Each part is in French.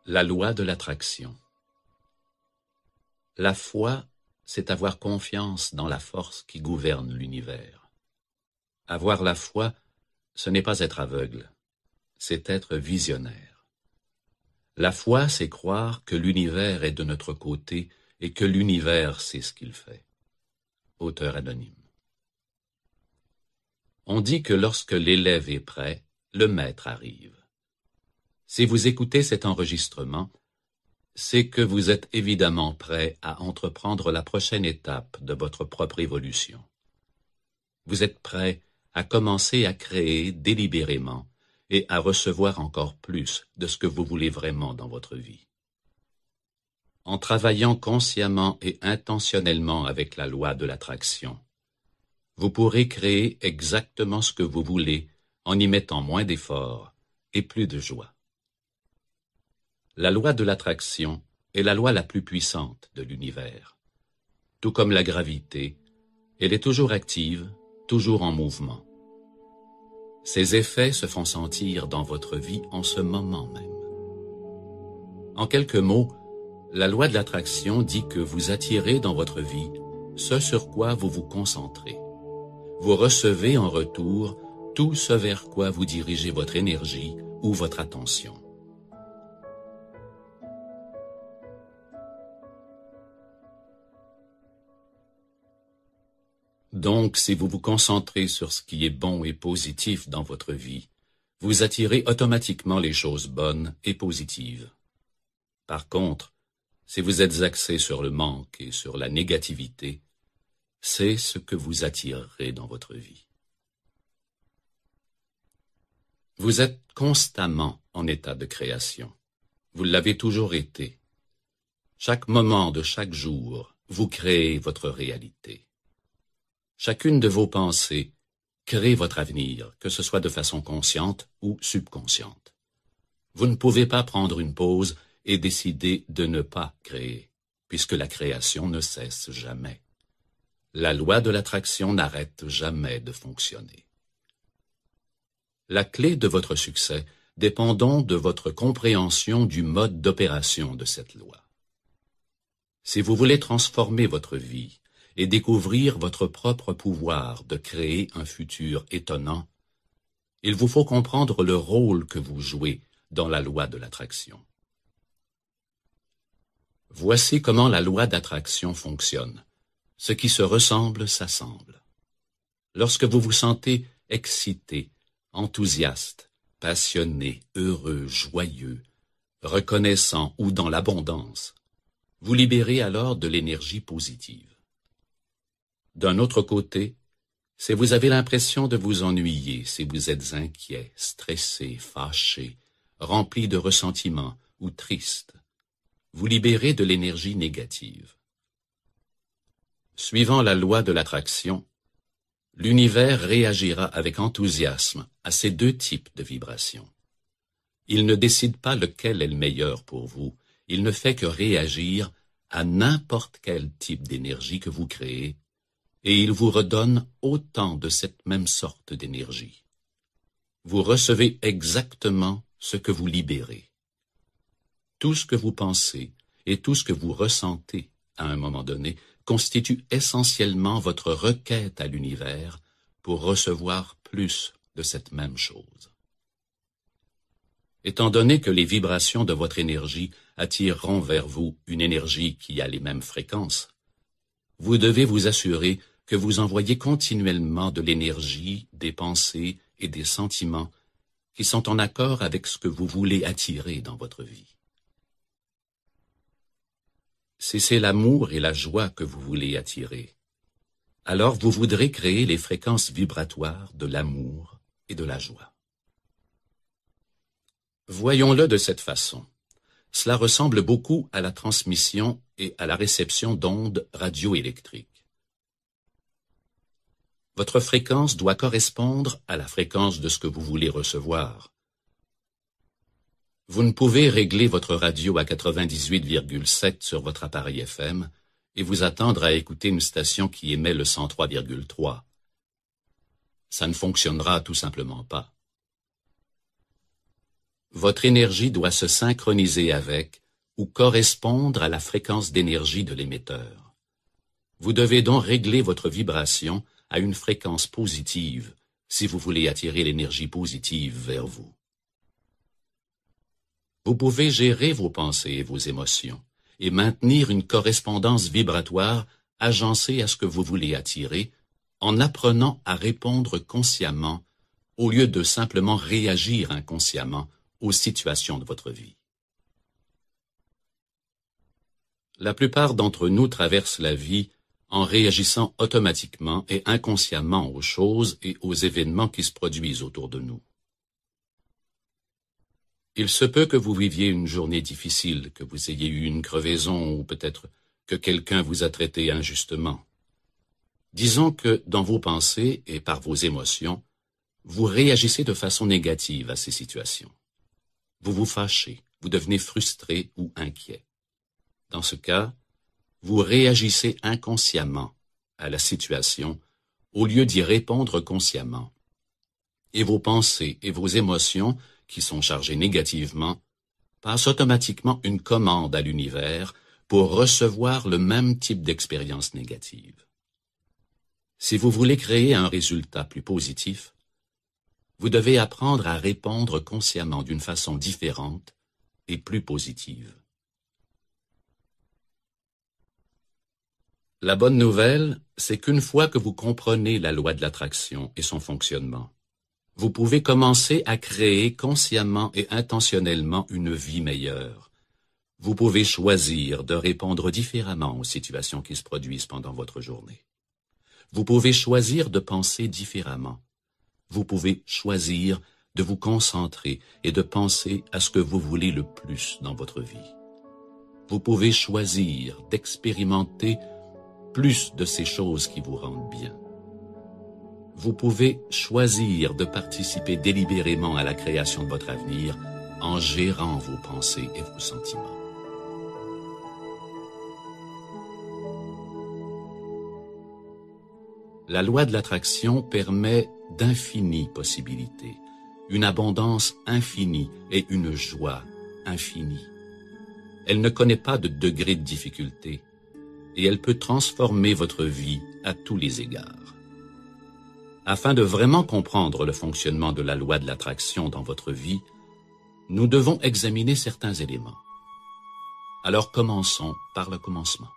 La loi de l'attraction. La foi, c'est avoir confiance dans la force qui gouverne l'univers. Avoir la foi, ce n'est pas être aveugle, c'est être visionnaire. La foi, c'est croire que l'univers est de notre côté et que l'univers sait ce qu'il fait. Auteur anonyme. On dit que lorsque l'élève est prêt, le maître arrive. Si vous écoutez cet enregistrement, c'est que vous êtes évidemment prêt à entreprendre la prochaine étape de votre propre évolution. Vous êtes prêt à commencer à créer délibérément et à recevoir encore plus de ce que vous voulez vraiment dans votre vie. En travaillant consciemment et intentionnellement avec la loi de l'attraction, vous pourrez créer exactement ce que vous voulez en y mettant moins d'efforts et plus de joie. La loi de l'attraction est la loi la plus puissante de l'univers. Tout comme la gravité, elle est toujours active, toujours en mouvement. Ses effets se font sentir dans votre vie en ce moment même. En quelques mots, la loi de l'attraction dit que vous attirez dans votre vie ce sur quoi vous vous concentrez. Vous recevez en retour tout ce vers quoi vous dirigez votre énergie ou votre attention. Donc, si vous vous concentrez sur ce qui est bon et positif dans votre vie, vous attirez automatiquement les choses bonnes et positives. Par contre, si vous êtes axé sur le manque et sur la négativité, c'est ce que vous attirerez dans votre vie. Vous êtes constamment en état de création. Vous l'avez toujours été. Chaque moment de chaque jour, vous créez votre réalité. Chacune de vos pensées crée votre avenir, que ce soit de façon consciente ou subconsciente. Vous ne pouvez pas prendre une pause et décider de ne pas créer, puisque la création ne cesse jamais. La loi de l'attraction n'arrête jamais de fonctionner. La clé de votre succès dépend donc de votre compréhension du mode d'opération de cette loi. Si vous voulez transformer votre vie et découvrir votre propre pouvoir de créer un futur étonnant, il vous faut comprendre le rôle que vous jouez dans la loi de l'attraction. Voici comment la loi d'attraction fonctionne. Ce qui se ressemble s'assemble. Lorsque vous vous sentez excité, enthousiaste, passionné, heureux, joyeux, reconnaissant ou dans l'abondance, vous libérez alors de l'énergie positive. D'un autre côté, si vous avez l'impression de vous ennuyer, si vous êtes inquiet, stressé, fâché, rempli de ressentiment ou triste, vous libérez de l'énergie négative. Suivant la loi de l'attraction, l'univers réagira avec enthousiasme à ces deux types de vibrations. Il ne décide pas lequel est le meilleur pour vous, il ne fait que réagir à n'importe quel type d'énergie que vous créez, et il vous redonne autant de cette même sorte d'énergie. Vous recevez exactement ce que vous libérez. Tout ce que vous pensez et tout ce que vous ressentez à un moment donné constitue essentiellement votre requête à l'univers pour recevoir plus de cette même chose. Étant donné que les vibrations de votre énergie attireront vers vous une énergie qui a les mêmes fréquences, vous devez vous assurer que vous envoyez continuellement de l'énergie, des pensées et des sentiments qui sont en accord avec ce que vous voulez attirer dans votre vie. Si c'est l'amour et la joie que vous voulez attirer, alors vous voudrez créer les fréquences vibratoires de l'amour et de la joie. Voyons-le de cette façon. Cela ressemble beaucoup à la transmission et à la réception d'ondes radioélectriques. Votre fréquence doit correspondre à la fréquence de ce que vous voulez recevoir. Vous ne pouvez régler votre radio à 98,7 sur votre appareil FM et vous attendre à écouter une station qui émet le 103,3. Ça ne fonctionnera tout simplement pas. votre énergie doit se synchroniser avec ou correspondre à la fréquence d'énergie de l'émetteur. Vous devez donc régler votre vibration à une fréquence positive si vous voulez attirer l'énergie positive vers vous. Vous pouvez gérer vos pensées et vos émotions et maintenir une correspondance vibratoire agencée à ce que vous voulez attirer en apprenant à répondre consciemment au lieu de simplement réagir inconsciemment aux situations de votre vie. La plupart d'entre nous traversent la vie en réagissant automatiquement et inconsciemment aux choses et aux événements qui se produisent autour de nous. Il se peut que vous viviez une journée difficile, que vous ayez eu une crevaison ou peut-être que quelqu'un vous a traité injustement. Disons que dans vos pensées et par vos émotions, vous réagissez de façon négative à ces situations. Vous vous fâchez, vous devenez frustré ou inquiet. Dans ce cas, vous réagissez inconsciemment à la situation au lieu d'y répondre consciemment. Et vos pensées et vos émotions, qui sont chargées négativement, passent automatiquement une commande à l'univers pour recevoir le même type d'expérience négative. Si vous voulez créer un résultat plus positif, vous devez apprendre à répondre consciemment d'une façon différente et plus positive. La bonne nouvelle, c'est qu'une fois que vous comprenez la loi de l'attraction et son fonctionnement, vous pouvez commencer à créer consciemment et intentionnellement une vie meilleure. Vous pouvez choisir de répondre différemment aux situations qui se produisent pendant votre journée. Vous pouvez choisir de penser différemment. Vous pouvez choisir de vous concentrer et de penser à ce que vous voulez le plus dans votre vie. Vous pouvez choisir d'expérimenter plus de ces choses qui vous rendent bien. Vous pouvez choisir de participer délibérément à la création de votre avenir en gérant vos pensées et vos sentiments. La loi de l'attraction permet d'infinies possibilités, une abondance infinie et une joie infinie. Elle ne connaît pas de degré de difficulté et elle peut transformer votre vie à tous les égards. Afin de vraiment comprendre le fonctionnement de la loi de l'attraction dans votre vie, nous devons examiner certains éléments. Alors commençons par le commencement.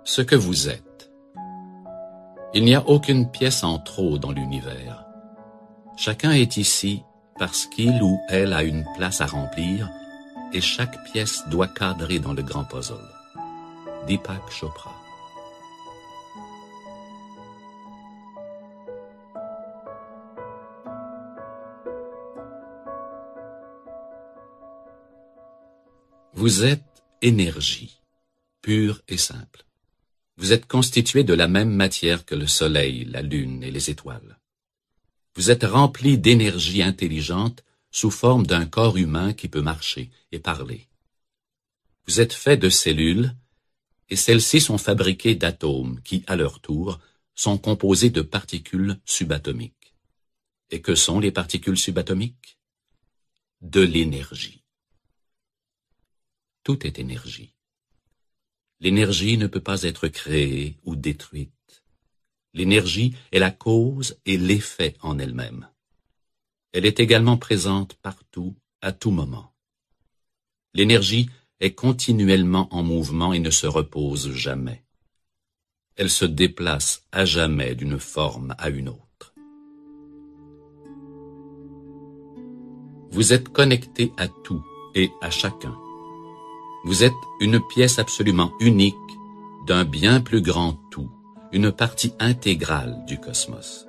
Ce que vous êtes. Il n'y a aucune pièce en trop dans l'univers. Chacun est ici parce qu'il ou elle a une place à remplir et chaque pièce doit cadrer dans le grand puzzle. Deepak Chopra. Vous êtes énergie, pure et simple. Vous êtes constitué de la même matière que le soleil, la lune et les étoiles. Vous êtes rempli d'énergie intelligente sous forme d'un corps humain qui peut marcher et parler. Vous êtes fait de cellules, et celles-ci sont fabriquées d'atomes qui, à leur tour, sont composés de particules subatomiques. Et que sont les particules subatomiques? De l'énergie. Tout est énergie. L'énergie ne peut pas être créée ou détruite. L'énergie est la cause et l'effet en elle-même. Elle est également présente partout, à tout moment. L'énergie est continuellement en mouvement et ne se repose jamais. Elle se déplace à jamais d'une forme à une autre. Vous êtes connecté à tout et à chacun. Vous êtes une pièce absolument unique d'un bien plus grand tout, une partie intégrale du cosmos.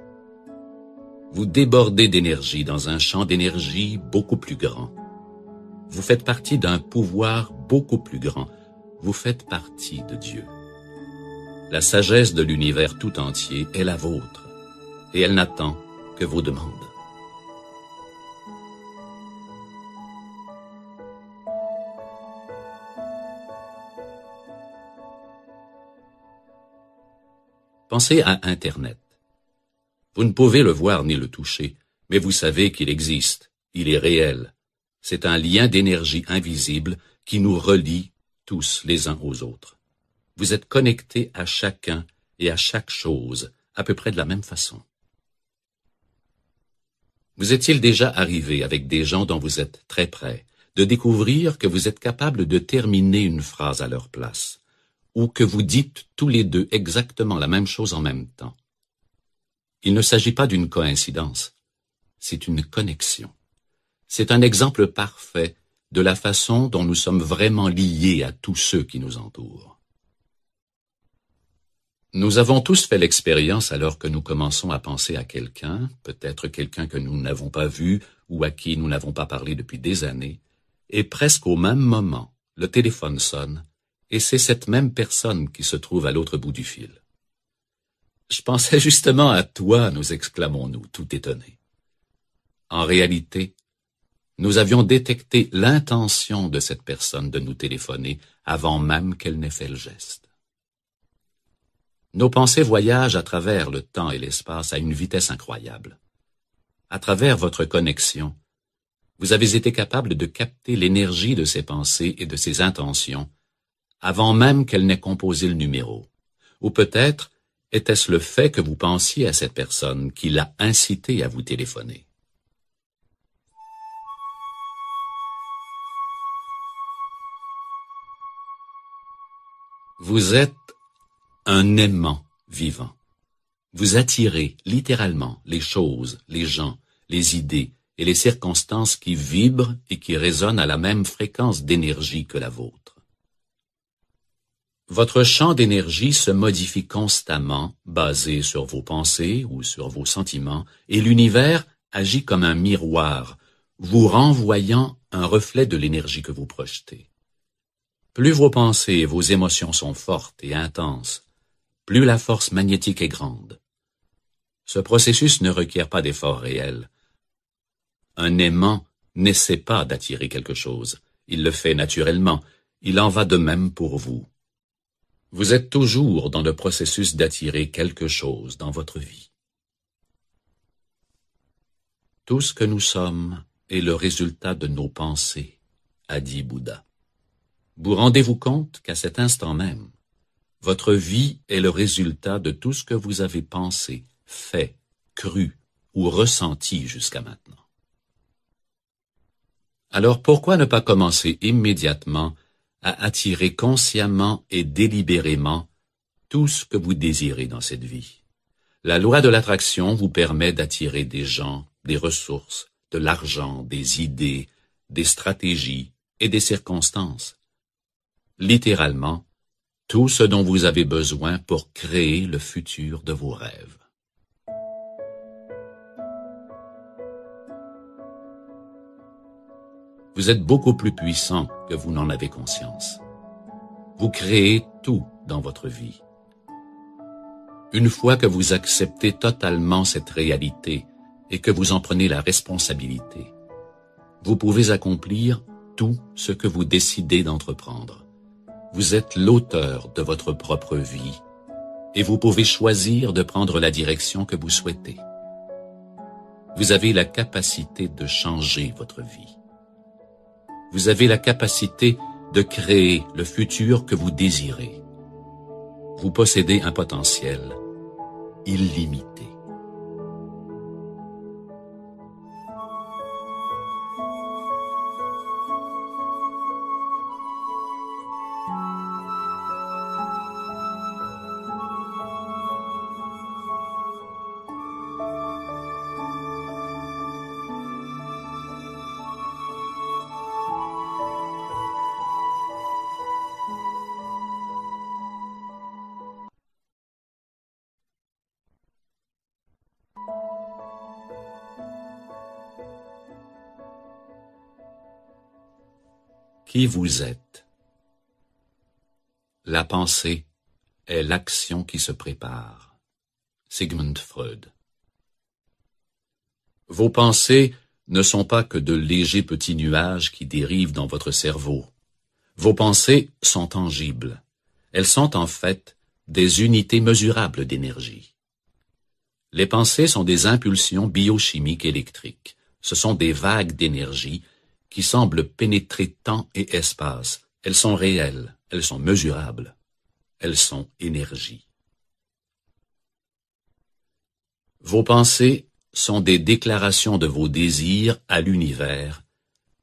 Vous débordez d'énergie dans un champ d'énergie beaucoup plus grand. Vous faites partie d'un pouvoir beaucoup plus grand. Vous faites partie de Dieu. La sagesse de l'univers tout entier est la vôtre, et elle n'attend que vos demandes. Pensez à Internet. Vous ne pouvez le voir ni le toucher, mais vous savez qu'il existe, il est réel. C'est un lien d'énergie invisible qui nous relie tous les uns aux autres. Vous êtes connectés à chacun et à chaque chose, à peu près de la même façon. Vous est-il déjà arrivé avec des gens dont vous êtes très près, de découvrir que vous êtes capable de terminer une phrase à leur place, ou que vous dites tous les deux exactement la même chose en même temps? Il ne s'agit pas d'une coïncidence, c'est une connexion. C'est un exemple parfait de la façon dont nous sommes vraiment liés à tous ceux qui nous entourent. Nous avons tous fait l'expérience alors que nous commençons à penser à quelqu'un, peut-être quelqu'un que nous n'avons pas vu ou à qui nous n'avons pas parlé depuis des années, et presque au même moment, le téléphone sonne, et c'est cette même personne qui se trouve à l'autre bout du fil. « Je pensais justement à toi », nous exclamons-nous, tout étonnés. En réalité, nous avions détecté l'intention de cette personne de nous téléphoner avant même qu'elle n'ait fait le geste. Nos pensées voyagent à travers le temps et l'espace à une vitesse incroyable. À travers votre connexion, vous avez été capable de capter l'énergie de ces pensées et de ces intentions avant même qu'elle n'ait composé le numéro. Ou peut-être était-ce le fait que vous pensiez à cette personne qui l'a incité à vous téléphoner. Vous êtes un aimant vivant. Vous attirez littéralement les choses, les gens, les idées et les circonstances qui vibrent et qui résonnent à la même fréquence d'énergie que la vôtre. Votre champ d'énergie se modifie constamment, basé sur vos pensées ou sur vos sentiments, et l'univers agit comme un miroir, vous renvoyant un reflet de l'énergie que vous projetez. Plus vos pensées et vos émotions sont fortes et intenses, plus la force magnétique est grande. Ce processus ne requiert pas d'effort réel. Un aimant n'essaie pas d'attirer quelque chose, il le fait naturellement, il en va de même pour vous. Vous êtes toujours dans le processus d'attirer quelque chose dans votre vie. Tout ce que nous sommes est le résultat de nos pensées, a dit Bouddha. Vous rendez-vous compte qu'à cet instant même, votre vie est le résultat de tout ce que vous avez pensé, fait, cru ou ressenti jusqu'à maintenant. Alors pourquoi ne pas commencer immédiatement à attirer consciemment et délibérément tout ce que vous désirez dans cette vie? La loi de l'attraction vous permet d'attirer des gens, des ressources, de l'argent, des idées, des stratégies et des circonstances. Littéralement, tout ce dont vous avez besoin pour créer le futur de vos rêves. Vous êtes beaucoup plus puissant que vous n'en avez conscience. Vous créez tout dans votre vie. Une fois que vous acceptez totalement cette réalité et que vous en prenez la responsabilité, vous pouvez accomplir tout ce que vous décidez d'entreprendre. Vous êtes l'auteur de votre propre vie et vous pouvez choisir de prendre la direction que vous souhaitez. Vous avez la capacité de changer votre vie. Vous avez la capacité de créer le futur que vous désirez. Vous possédez un potentiel illimité. Qui vous êtes? La pensée est l'action qui se prépare. Sigmund Freud. Vos pensées ne sont pas que de légers petits nuages qui dérivent dans votre cerveau. Vos pensées sont tangibles. Elles sont en fait des unités mesurables d'énergie. Les pensées sont des impulsions biochimiques électriques. Ce sont des vagues d'énergie qui semblent pénétrer temps et espace. Elles sont réelles, elles sont mesurables, elles sont énergie. Vos pensées sont des déclarations de vos désirs à l'univers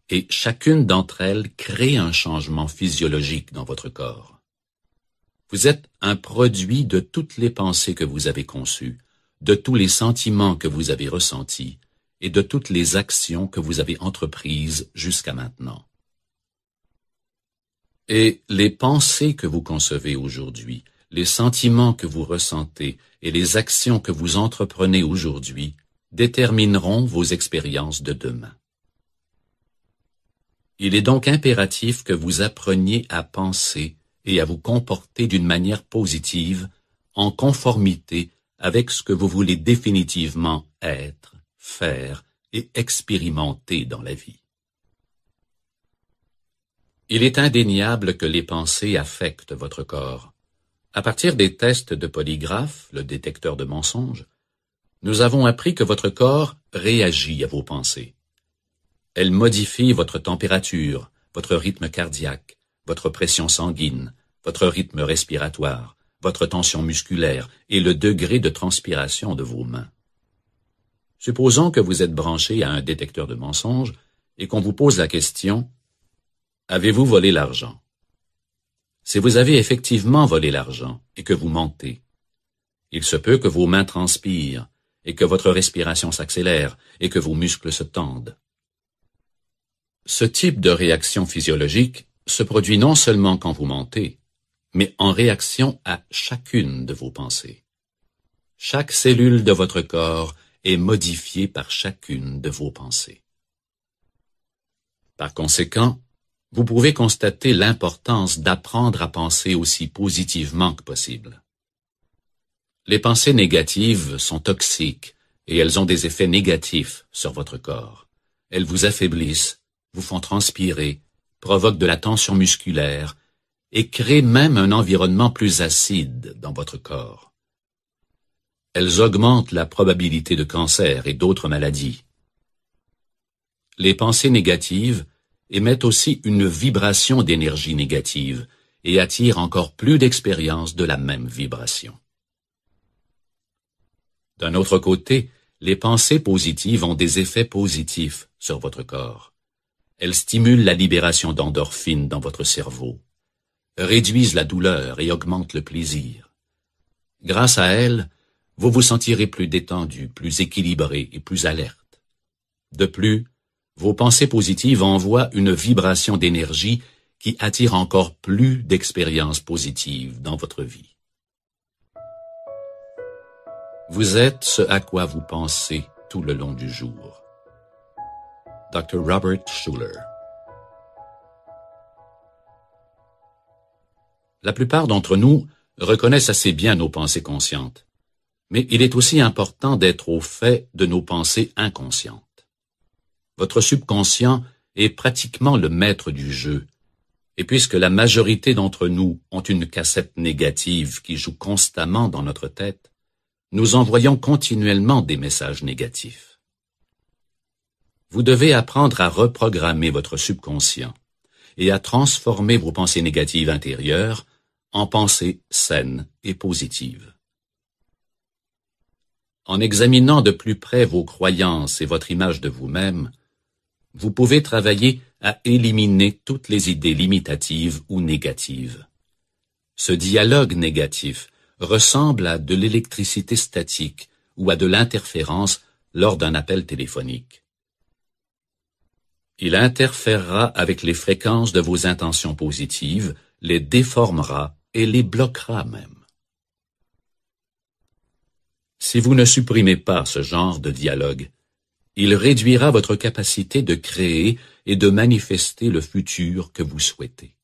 et chacune d'entre elles crée un changement physiologique dans votre corps. Vous êtes un produit de toutes les pensées que vous avez conçues, de tous les sentiments que vous avez ressentis et de toutes les actions que vous avez entreprises jusqu'à maintenant. Et les pensées que vous concevez aujourd'hui, les sentiments que vous ressentez et les actions que vous entreprenez aujourd'hui détermineront vos expériences de demain. Il est donc impératif que vous appreniez à penser et à vous comporter d'une manière positive, en conformité avec ce que vous voulez définitivement être, faire et expérimenter dans la vie. Il est indéniable que les pensées affectent votre corps. À partir des tests de polygraphe, le détecteur de mensonges, nous avons appris que votre corps réagit à vos pensées. Elles modifient votre température, votre rythme cardiaque, votre pression sanguine, votre rythme respiratoire, votre tension musculaire et le degré de transpiration de vos mains. Supposons que vous êtes branché à un détecteur de mensonges et qu'on vous pose la question « Avez-vous volé l'argent ?» Si vous avez effectivement volé l'argent et que vous mentez, il se peut que vos mains transpirent et que votre respiration s'accélère et que vos muscles se tendent. Ce type de réaction physiologique se produit non seulement quand vous mentez, mais en réaction à chacune de vos pensées. Chaque cellule de votre corps est modifiée par chacune de vos pensées. Par conséquent, vous pouvez constater l'importance d'apprendre à penser aussi positivement que possible. Les pensées négatives sont toxiques et elles ont des effets négatifs sur votre corps. Elles vous affaiblissent, vous font transpirer, provoquent de la tension musculaire et créent même un environnement plus acide dans votre corps. Elles augmentent la probabilité de cancer et d'autres maladies. Les pensées négatives émettent aussi une vibration d'énergie négative et attirent encore plus d'expériences de la même vibration. D'un autre côté, les pensées positives ont des effets positifs sur votre corps. Elles stimulent la libération d'endorphines dans votre cerveau, réduisent la douleur et augmentent le plaisir. Grâce à elles, vous vous sentirez plus détendu, plus équilibré et plus alerte. De plus, vos pensées positives envoient une vibration d'énergie qui attire encore plus d'expériences positives dans votre vie. Vous êtes ce à quoi vous pensez tout le long du jour. Dr. Robert Schuller. La plupart d'entre nous reconnaissent assez bien nos pensées conscientes, mais il est aussi important d'être au fait de nos pensées inconscientes. Votre subconscient est pratiquement le maître du jeu, et puisque la majorité d'entre nous ont une cassette négative qui joue constamment dans notre tête, nous envoyons continuellement des messages négatifs. Vous devez apprendre à reprogrammer votre subconscient et à transformer vos pensées négatives intérieures en pensées saines et positives. En examinant de plus près vos croyances et votre image de vous-même, vous pouvez travailler à éliminer toutes les idées limitatives ou négatives. Ce dialogue négatif ressemble à de l'électricité statique ou à de l'interférence lors d'un appel téléphonique. Il interférera avec les fréquences de vos intentions positives, les déformera et les bloquera même. Si vous ne supprimez pas ce genre de dialogue, il réduira votre capacité de créer et de manifester le futur que vous souhaitez.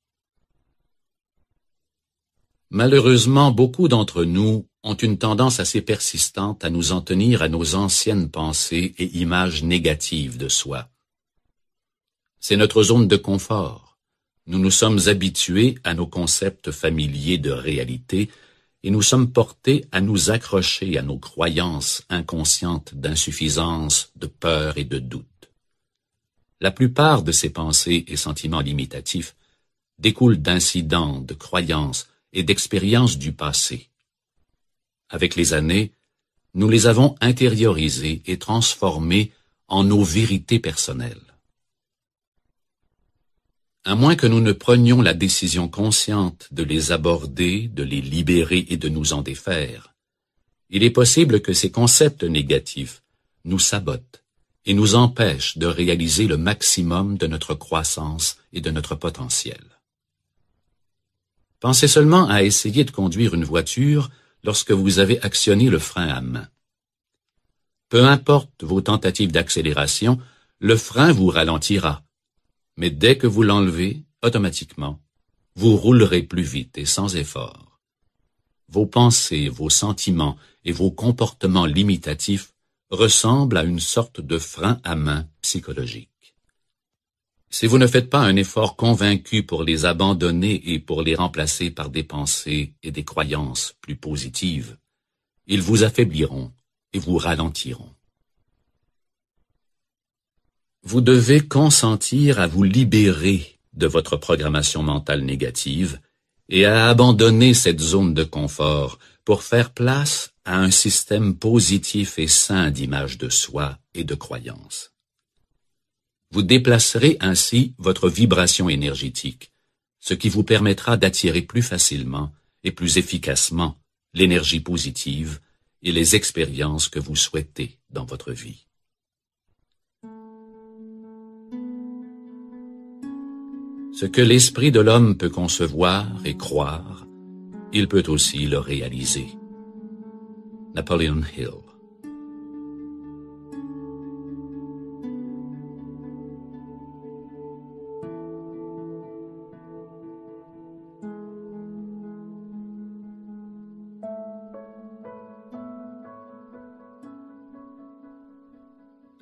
Malheureusement, beaucoup d'entre nous ont une tendance assez persistante à nous en tenir à nos anciennes pensées et images négatives de soi. C'est notre zone de confort. Nous nous sommes habitués à nos concepts familiers de réalité et nous sommes portés à nous accrocher à nos croyances inconscientes d'insuffisance, de peur et de doute. La plupart de ces pensées et sentiments limitatifs découlent d'incidents, de croyances et d'expériences du passé. Avec les années, nous les avons intériorisés et transformés en nos vérités personnelles. À moins que nous ne prenions la décision consciente de les aborder, de les libérer et de nous en défaire, il est possible que ces concepts négatifs nous sabotent et nous empêchent de réaliser le maximum de notre croissance et de notre potentiel. Pensez seulement à essayer de conduire une voiture lorsque vous avez actionné le frein à main. Peu importe vos tentatives d'accélération, le frein vous ralentira. Mais dès que vous l'enlevez, automatiquement, vous roulerez plus vite et sans effort. Vos pensées, vos sentiments et vos comportements limitatifs ressemblent à une sorte de frein à main psychologique. Si vous ne faites pas un effort convaincu pour les abandonner et pour les remplacer par des pensées et des croyances plus positives, ils vous affaibliront et vous ralentiront. Vous devez consentir à vous libérer de votre programmation mentale négative et à abandonner cette zone de confort pour faire place à un système positif et sain d'image de soi et de croyances. Vous déplacerez ainsi votre vibration énergétique, ce qui vous permettra d'attirer plus facilement et plus efficacement l'énergie positive et les expériences que vous souhaitez dans votre vie. Ce que l'esprit de l'homme peut concevoir et croire, il peut aussi le réaliser. Napoleon Hill.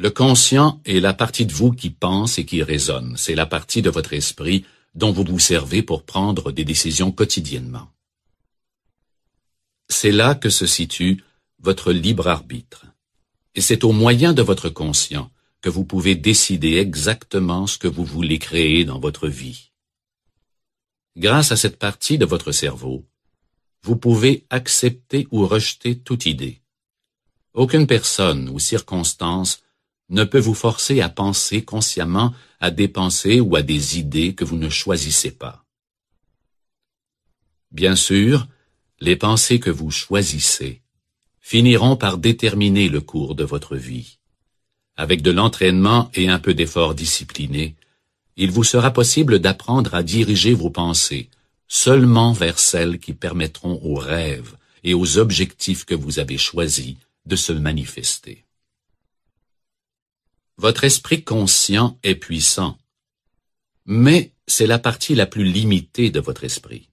Le conscient est la partie de vous qui pense et qui raisonne. C'est la partie de votre esprit dont vous vous servez pour prendre des décisions quotidiennement. C'est là que se situe votre libre arbitre. Et c'est au moyen de votre conscient que vous pouvez décider exactement ce que vous voulez créer dans votre vie. Grâce à cette partie de votre cerveau, vous pouvez accepter ou rejeter toute idée. Aucune personne ou circonstance ne peut vous forcer à penser consciemment à des pensées ou à des idées que vous ne choisissez pas. Bien sûr, les pensées que vous choisissez finiront par déterminer le cours de votre vie. Avec de l'entraînement et un peu d'effort discipliné, il vous sera possible d'apprendre à diriger vos pensées seulement vers celles qui permettront aux rêves et aux objectifs que vous avez choisis de se manifester. Votre esprit conscient est puissant, mais c'est la partie la plus limitée de votre esprit.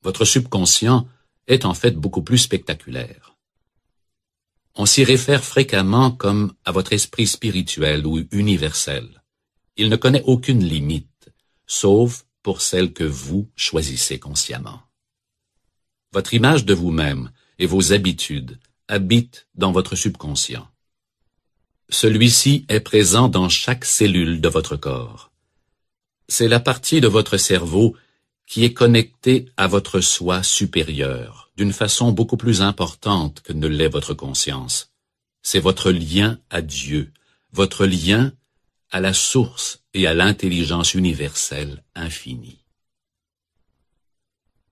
Votre subconscient est en fait beaucoup plus spectaculaire. On s'y réfère fréquemment comme à votre esprit spirituel ou universel. Il ne connaît aucune limite, sauf pour celle que vous choisissez consciemment. Votre image de vous-même et vos habitudes habitent dans votre subconscient. Celui-ci est présent dans chaque cellule de votre corps. C'est la partie de votre cerveau qui est connectée à votre soi supérieur, d'une façon beaucoup plus importante que ne l'est votre conscience. C'est votre lien à Dieu, votre lien à la source et à l'intelligence universelle infinie.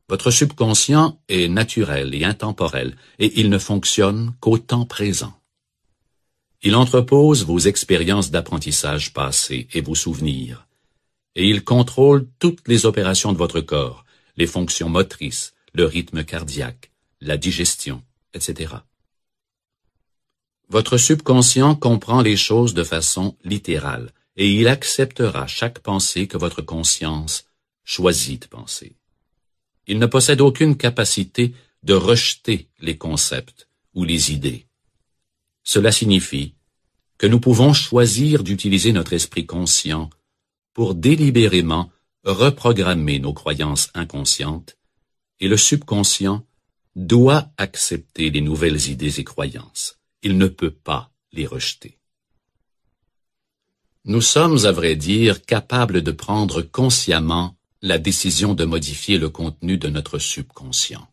Votre subconscient est naturel et intemporel, et il ne fonctionne qu'au temps présent. Il entrepose vos expériences d'apprentissage passées et vos souvenirs, et il contrôle toutes les opérations de votre corps, les fonctions motrices, le rythme cardiaque, la digestion, etc. Votre subconscient comprend les choses de façon littérale, et il acceptera chaque pensée que votre conscience choisit de penser. Il ne possède aucune capacité de rejeter les concepts ou les idées. Cela signifie que nous pouvons choisir d'utiliser notre esprit conscient pour délibérément reprogrammer nos croyances inconscientes, et le subconscient doit accepter les nouvelles idées et croyances. Il ne peut pas les rejeter. Nous sommes, à vrai dire, capables de prendre consciemment la décision de modifier le contenu de notre subconscient.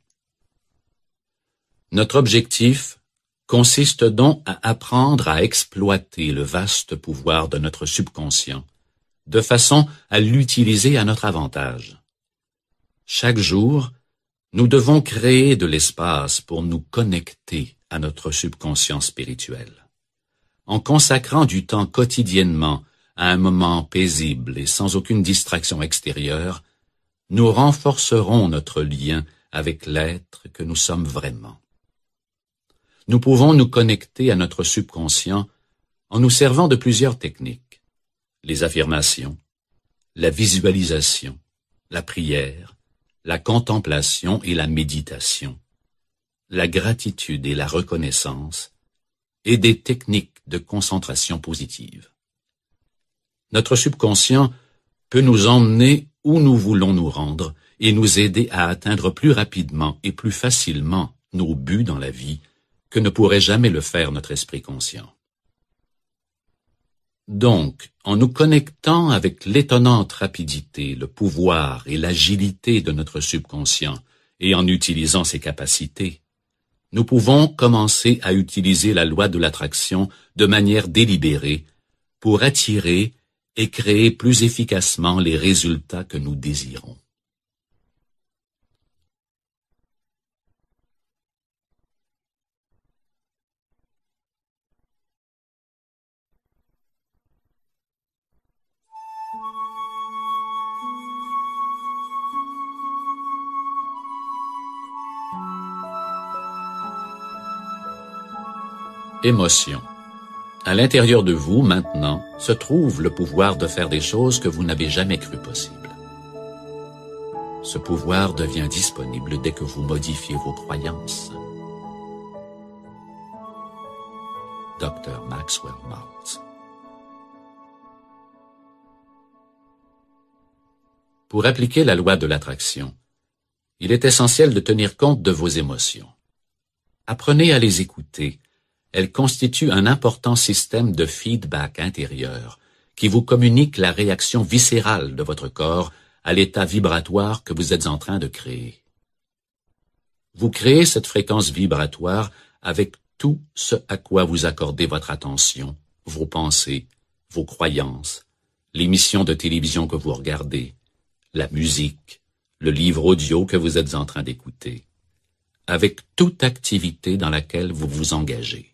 Notre objectif consiste donc à apprendre à exploiter le vaste pouvoir de notre subconscient, de façon à l'utiliser à notre avantage. Chaque jour, nous devons créer de l'espace pour nous connecter à notre subconscient spirituel. En consacrant du temps quotidiennement à un moment paisible et sans aucune distraction extérieure, nous renforcerons notre lien avec l'être que nous sommes vraiment. Nous pouvons nous connecter à notre subconscient en nous servant de plusieurs techniques: les affirmations, la visualisation, la prière, la contemplation et la méditation, la gratitude et la reconnaissance, et des techniques de concentration positive. Notre subconscient peut nous emmener où nous voulons nous rendre et nous aider à atteindre plus rapidement et plus facilement nos buts dans la vie que ne pourrait jamais le faire notre esprit conscient. Donc, en nous connectant avec l'étonnante rapidité, le pouvoir et l'agilité de notre subconscient et en utilisant ses capacités, nous pouvons commencer à utiliser la loi de l'attraction de manière délibérée pour attirer et créer plus efficacement les résultats que nous désirons. Émotion. À l'intérieur de vous, maintenant, se trouve le pouvoir de faire des choses que vous n'avez jamais cru possibles. Ce pouvoir devient disponible dès que vous modifiez vos croyances. Dr. Maxwell Maltz. Pour appliquer la loi de l'attraction, il est essentiel de tenir compte de vos émotions. Apprenez à les écouter. Elles constituent un important système de feedback intérieur qui vous communique la réaction viscérale de votre corps à l'état vibratoire que vous êtes en train de créer. Vous créez cette fréquence vibratoire avec tout ce à quoi vous accordez votre attention, vos pensées, vos croyances, l'émission de télévision que vous regardez, la musique, le livre audio que vous êtes en train d'écouter, avec toute activité dans laquelle vous vous engagez.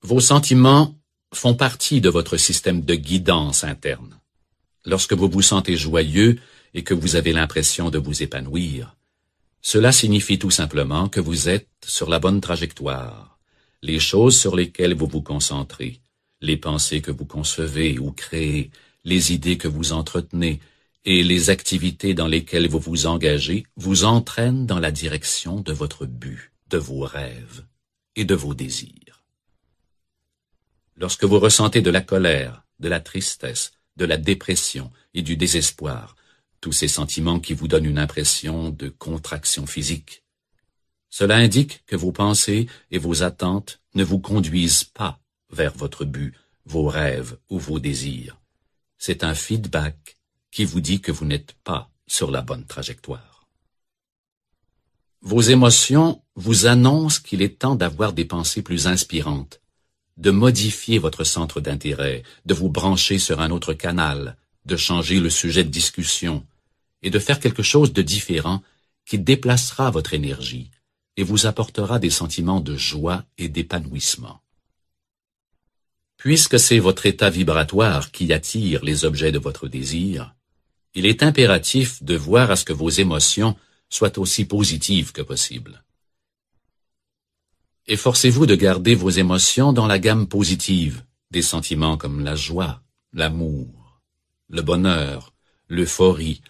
Vos sentiments font partie de votre système de guidance interne. Lorsque vous vous sentez joyeux et que vous avez l'impression de vous épanouir, cela signifie tout simplement que vous êtes sur la bonne trajectoire. Les choses sur lesquelles vous vous concentrez, les pensées que vous concevez ou créez, les idées que vous entretenez et les activités dans lesquelles vous vous engagez vous entraînent dans la direction de votre but, de vos rêves et de vos désirs. Lorsque vous ressentez de la colère, de la tristesse, de la dépression et du désespoir, tous ces sentiments qui vous donnent une impression de contraction physique, cela indique que vos pensées et vos attentes ne vous conduisent pas vers votre but, vos rêves ou vos désirs. C'est un feedback qui vous dit que vous n'êtes pas sur la bonne trajectoire. Vos émotions vous annoncent qu'il est temps d'avoir des pensées plus inspirantes, de modifier votre centre d'intérêt, de vous brancher sur un autre canal, de changer le sujet de discussion et de faire quelque chose de différent qui déplacera votre énergie et vous apportera des sentiments de joie et d'épanouissement. Puisque c'est votre état vibratoire qui attire les objets de votre désir, il est impératif de voir à ce que vos émotions soient aussi positives que possible. Efforcez-vous de garder vos émotions dans la gamme positive, des sentiments comme la joie, l'amour, le bonheur, l'euphorie,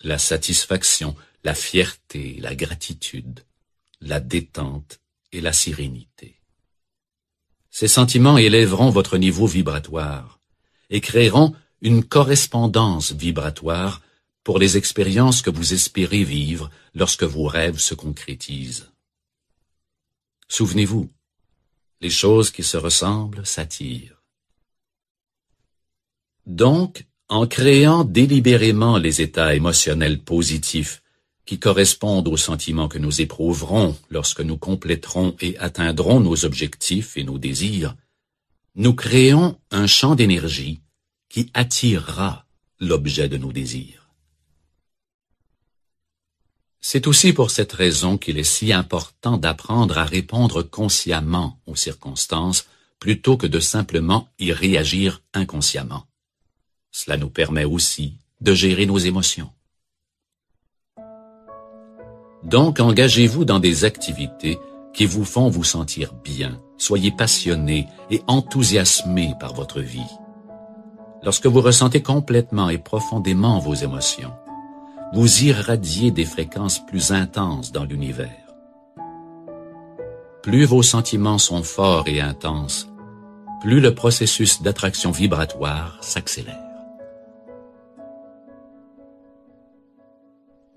la satisfaction, la fierté, la gratitude, la détente et la sérénité. Ces sentiments élèveront votre niveau vibratoire et créeront une correspondance vibratoire pour les expériences que vous espérez vivre lorsque vos rêves se concrétisent. Souvenez-vous, les choses qui se ressemblent s'attirent. Donc, en créant délibérément les états émotionnels positifs qui correspondent aux sentiments que nous éprouverons lorsque nous compléterons et atteindrons nos objectifs et nos désirs, nous créons un champ d'énergie qui attirera l'objet de nos désirs. C'est aussi pour cette raison qu'il est si important d'apprendre à répondre consciemment aux circonstances plutôt que de simplement y réagir inconsciemment. Cela nous permet aussi de gérer nos émotions. Donc, engagez-vous dans des activités qui vous font vous sentir bien. Soyez passionné et enthousiasmé par votre vie. Lorsque vous ressentez complètement et profondément vos émotions, vous irradiez des fréquences plus intenses dans l'univers. Plus vos sentiments sont forts et intenses, plus le processus d'attraction vibratoire s'accélère.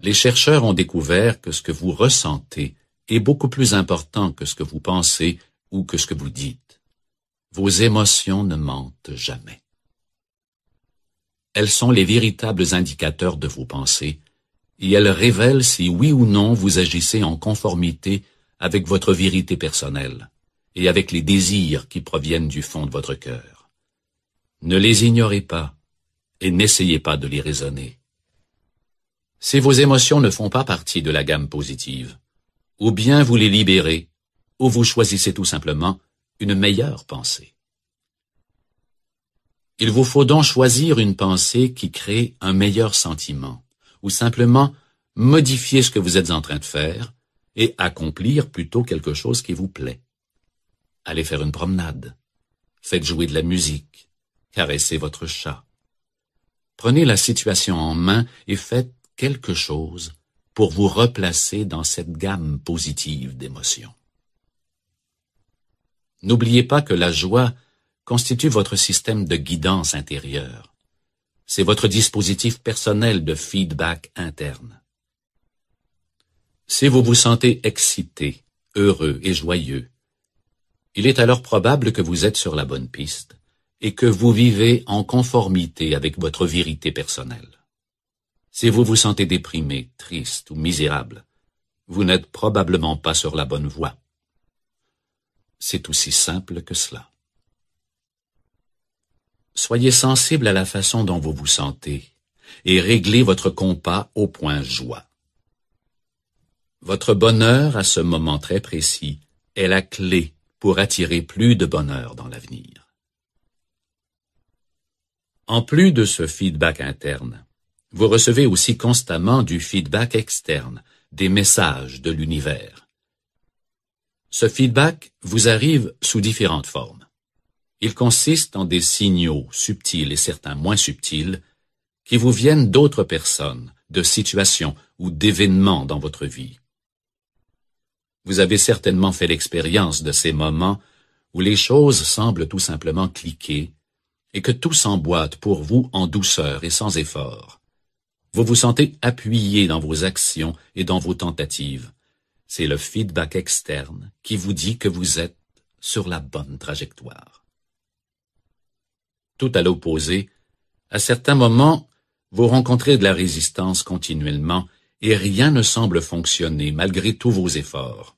Les chercheurs ont découvert que ce que vous ressentez est beaucoup plus important que ce que vous pensez ou que ce que vous dites. Vos émotions ne mentent jamais. Elles sont les véritables indicateurs de vos pensées et elles révèlent si oui ou non vous agissez en conformité avec votre vérité personnelle et avec les désirs qui proviennent du fond de votre cœur. Ne les ignorez pas et n'essayez pas de les raisonner. Si vos émotions ne font pas partie de la gamme positive, ou bien vous les libérez, ou vous choisissez tout simplement une meilleure pensée. Il vous faut donc choisir une pensée qui crée un meilleur sentiment, ou simplement modifier ce que vous êtes en train de faire et accomplir plutôt quelque chose qui vous plaît. Allez faire une promenade, faites jouer de la musique, caressez votre chat. Prenez la situation en main et faites quelque chose pour vous replacer dans cette gamme positive d'émotions. N'oubliez pas que la joie constitue votre système de guidance intérieure. C'est votre dispositif personnel de feedback interne. Si vous vous sentez excité, heureux et joyeux, il est alors probable que vous êtes sur la bonne piste et que vous vivez en conformité avec votre vérité personnelle. Si vous vous sentez déprimé, triste ou misérable, vous n'êtes probablement pas sur la bonne voie. C'est aussi simple que cela. Soyez sensible à la façon dont vous vous sentez et réglez votre compas au point joie. Votre bonheur à ce moment très précis est la clé pour attirer plus de bonheur dans l'avenir. En plus de ce feedback interne, vous recevez aussi constamment du feedback externe, des messages de l'univers. Ce feedback vous arrive sous différentes formes. Il consiste en des signaux subtils et certains moins subtils qui vous viennent d'autres personnes, de situations ou d'événements dans votre vie. Vous avez certainement fait l'expérience de ces moments où les choses semblent tout simplement cliquer et que tout s'emboîte pour vous en douceur et sans effort. Vous vous sentez appuyé dans vos actions et dans vos tentatives. C'est le feedback externe qui vous dit que vous êtes sur la bonne trajectoire. Tout à l'opposé, à certains moments, vous rencontrez de la résistance continuellement et rien ne semble fonctionner malgré tous vos efforts.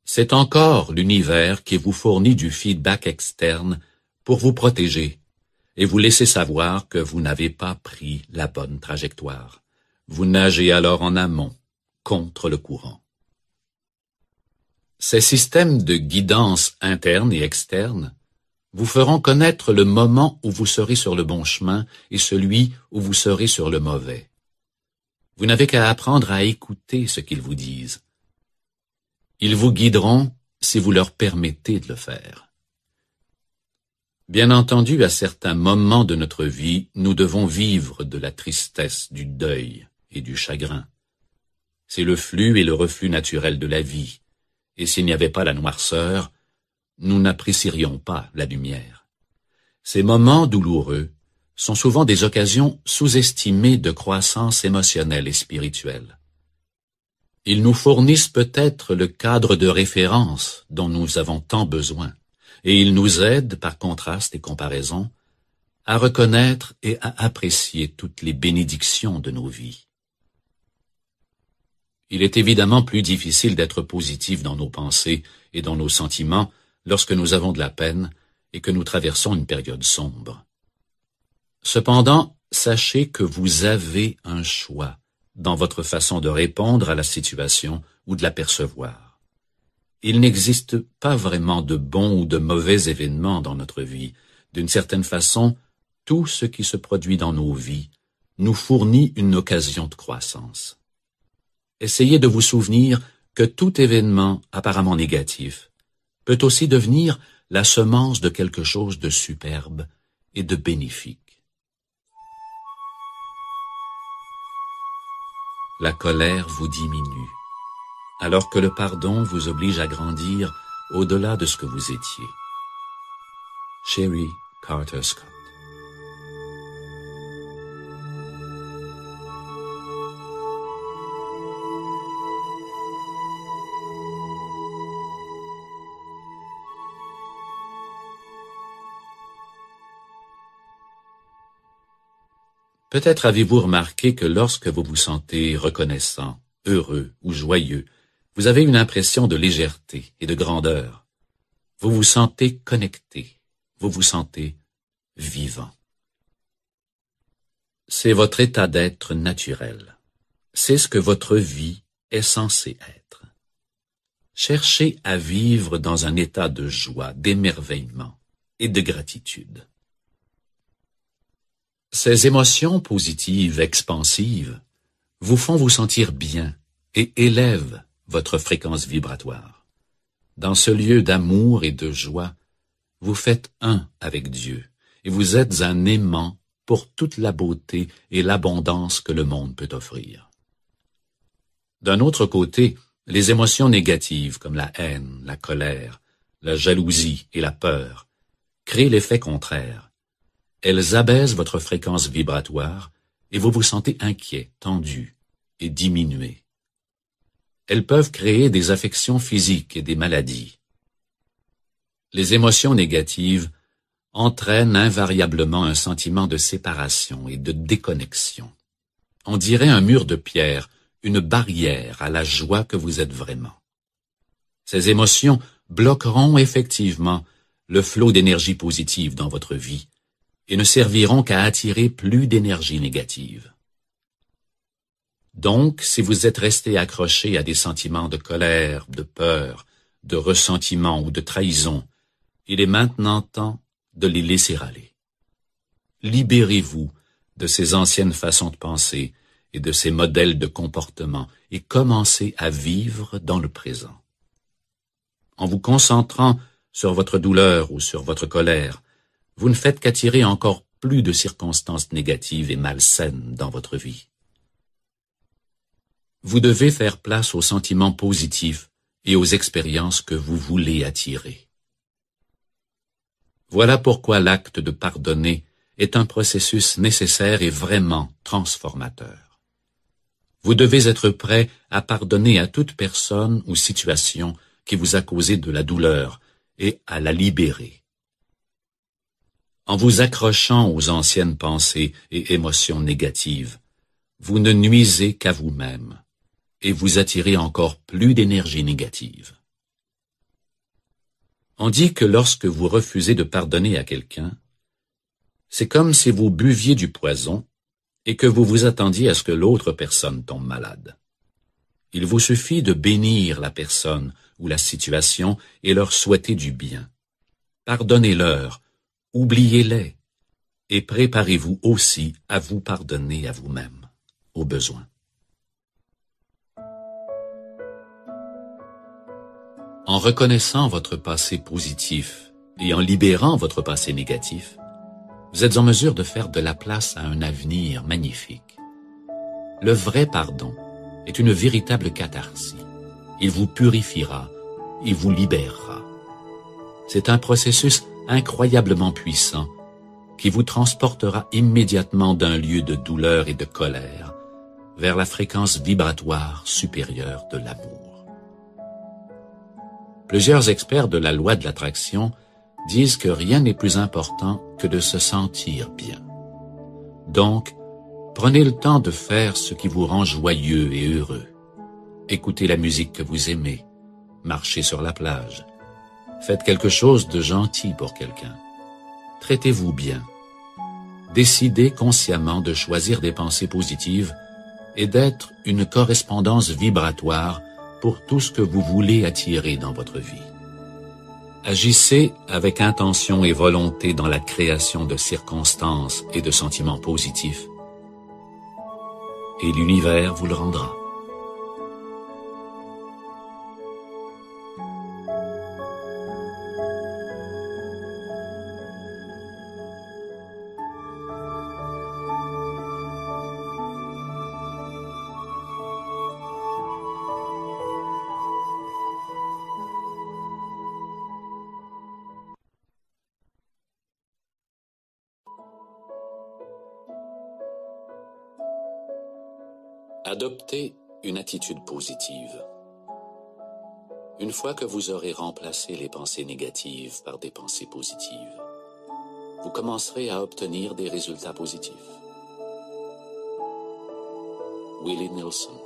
C'est encore l'univers qui vous fournit du feedback externe pour vous protéger et vous laisser savoir que vous n'avez pas pris la bonne trajectoire. Vous nagez alors en amont, contre le courant. Ces systèmes de guidance interne et externe vous feront connaître le moment où vous serez sur le bon chemin et celui où vous serez sur le mauvais. Vous n'avez qu'à apprendre à écouter ce qu'ils vous disent. Ils vous guideront si vous leur permettez de le faire. Bien entendu, à certains moments de notre vie, nous devons vivre de la tristesse, du deuil et du chagrin. C'est le flux et le reflux naturel de la vie, et s'il n'y avait pas la noirceur, nous n'apprécierions pas la lumière. Ces moments douloureux sont souvent des occasions sous-estimées de croissance émotionnelle et spirituelle. Ils nous fournissent peut-être le cadre de référence dont nous avons tant besoin, et ils nous aident, par contraste et comparaison, à reconnaître et à apprécier toutes les bénédictions de nos vies. Il est évidemment plus difficile d'être positif dans nos pensées et dans nos sentiments lorsque nous avons de la peine et que nous traversons une période sombre. Cependant, sachez que vous avez un choix dans votre façon de répondre à la situation ou de la percevoir. Il n'existe pas vraiment de bons ou de mauvais événements dans notre vie. D'une certaine façon, tout ce qui se produit dans nos vies nous fournit une occasion de croissance. Essayez de vous souvenir que tout événement apparemment négatif peut aussi devenir la semence de quelque chose de superbe et de bénéfique. La colère vous diminue, alors que le pardon vous oblige à grandir au-delà de ce que vous étiez. Sherry Carter Scott. Peut-être avez-vous remarqué que lorsque vous vous sentez reconnaissant, heureux ou joyeux, vous avez une impression de légèreté et de grandeur. Vous vous sentez connecté, vous vous sentez vivant. C'est votre état d'être naturel. C'est ce que votre vie est censée être. Cherchez à vivre dans un état de joie, d'émerveillement et de gratitude. Ces émotions positives, expansives, vous font vous sentir bien et élèvent votre fréquence vibratoire. Dans ce lieu d'amour et de joie, vous faites un avec Dieu et vous êtes un aimant pour toute la beauté et l'abondance que le monde peut offrir. D'un autre côté, les émotions négatives comme la haine, la colère, la jalousie et la peur créent l'effet contraire. Elles abaissent votre fréquence vibratoire et vous vous sentez inquiet, tendu et diminué. Elles peuvent créer des affections physiques et des maladies. Les émotions négatives entraînent invariablement un sentiment de séparation et de déconnexion. On dirait un mur de pierre, une barrière à la joie que vous êtes vraiment. Ces émotions bloqueront effectivement le flot d'énergie positive dans votre vie et ne serviront qu'à attirer plus d'énergie négative. Donc, si vous êtes resté accroché à des sentiments de colère, de peur, de ressentiment ou de trahison, il est maintenant temps de les laisser aller. Libérez-vous de ces anciennes façons de penser et de ces modèles de comportement et commencez à vivre dans le présent. En vous concentrant sur votre douleur ou sur votre colère, vous ne faites qu'attirer encore plus de circonstances négatives et malsaines dans votre vie. Vous devez faire place aux sentiments positifs et aux expériences que vous voulez attirer. Voilà pourquoi l'acte de pardonner est un processus nécessaire et vraiment transformateur. Vous devez être prêt à pardonner à toute personne ou situation qui vous a causé de la douleur et à la libérer. En vous accrochant aux anciennes pensées et émotions négatives, vous ne nuisez qu'à vous-même et vous attirez encore plus d'énergie négative. On dit que lorsque vous refusez de pardonner à quelqu'un, c'est comme si vous buviez du poison et que vous vous attendiez à ce que l'autre personne tombe malade. Il vous suffit de bénir la personne ou la situation et leur souhaiter du bien. Pardonnez-leur, oubliez-les et préparez-vous aussi à vous pardonner à vous-même, au besoin. En reconnaissant votre passé positif et en libérant votre passé négatif, vous êtes en mesure de faire de la place à un avenir magnifique. Le vrai pardon est une véritable catharsis. Il vous purifiera et vous libérera. C'est un processus incroyablement puissant qui vous transportera immédiatement d'un lieu de douleur et de colère vers la fréquence vibratoire supérieure de l'amour. Plusieurs experts de la loi de l'attraction disent que rien n'est plus important que de se sentir bien. Donc, prenez le temps de faire ce qui vous rend joyeux et heureux. Écoutez la musique que vous aimez, marchez sur la plage, faites quelque chose de gentil pour quelqu'un. Traitez-vous bien. Décidez consciemment de choisir des pensées positives et d'être une correspondance vibratoire pour tout ce que vous voulez attirer dans votre vie. Agissez avec intention et volonté dans la création de circonstances et de sentiments positifs, et l'univers vous le rendra. Adoptez une attitude positive. Une fois que vous aurez remplacé les pensées négatives par des pensées positives, vous commencerez à obtenir des résultats positifs. Willie Nelson.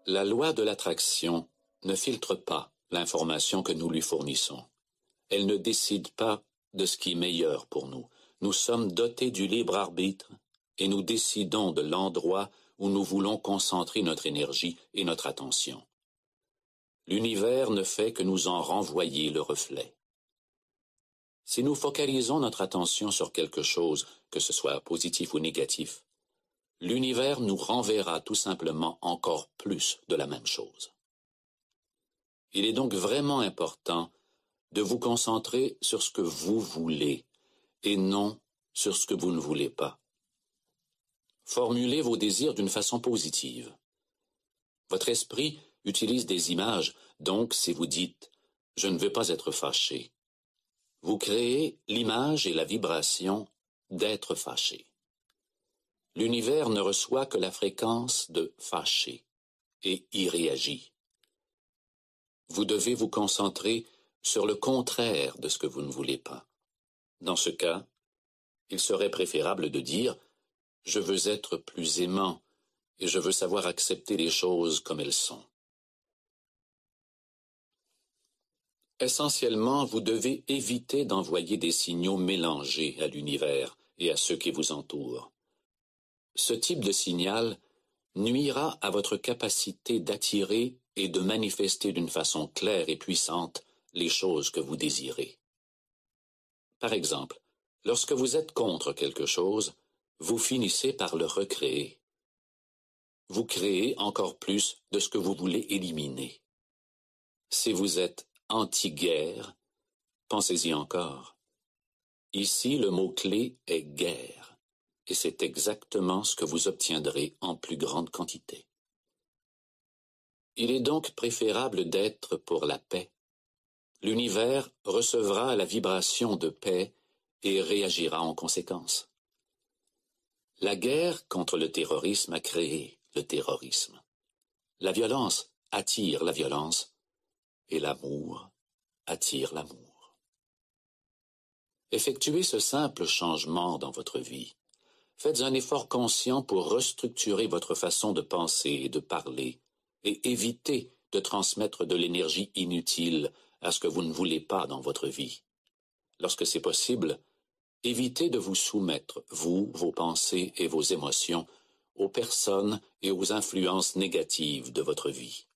La loi de l'attraction ne filtre pas l'information que nous lui fournissons. Elle ne décide pas de ce qui est meilleur pour nous. Nous sommes dotés du libre arbitre et nous décidons de l'endroit où nous voulons concentrer notre énergie et notre attention. L'univers ne fait que nous en renvoyer le reflet. Si nous focalisons notre attention sur quelque chose, que ce soit positif ou négatif, l'univers nous renverra tout simplement encore plus de la même chose. Il est donc vraiment important de vous concentrer sur ce que vous voulez et non sur ce que vous ne voulez pas. Formulez vos désirs d'une façon positive. Votre esprit utilise des images, donc si vous dites « je ne veux pas être fâché », vous créez l'image et la vibration d'être fâché. L'univers ne reçoit que la fréquence de fâché et y réagit. Vous devez vous concentrer sur le contraire de ce que vous ne voulez pas. Dans ce cas, il serait préférable de dire « je veux être plus aimant et je veux savoir accepter les choses comme elles sont ». Essentiellement, vous devez éviter d'envoyer des signaux mélangés à l'univers et à ceux qui vous entourent. Ce type de signal nuira à votre capacité d'attirer et de manifester d'une façon claire et puissante les choses que vous désirez. Par exemple, lorsque vous êtes contre quelque chose, vous finissez par le recréer. Vous créez encore plus de ce que vous voulez éliminer. Si vous êtes anti-guerre, pensez-y encore. Ici, le mot-clé est guerre, et c'est exactement ce que vous obtiendrez en plus grande quantité. Il est donc préférable d'être pour la paix. L'univers recevra la vibration de paix et réagira en conséquence. La guerre contre le terrorisme a créé le terrorisme. La violence attire la violence et l'amour attire l'amour. Effectuez ce simple changement dans votre vie. Faites un effort conscient pour restructurer votre façon de penser et de parler et évitez de transmettre de l'énergie inutile à ce que vous ne voulez pas dans votre vie. Lorsque c'est possible, évitez de vous soumettre, vous, vos pensées et vos émotions, aux personnes et aux influences négatives de votre vie.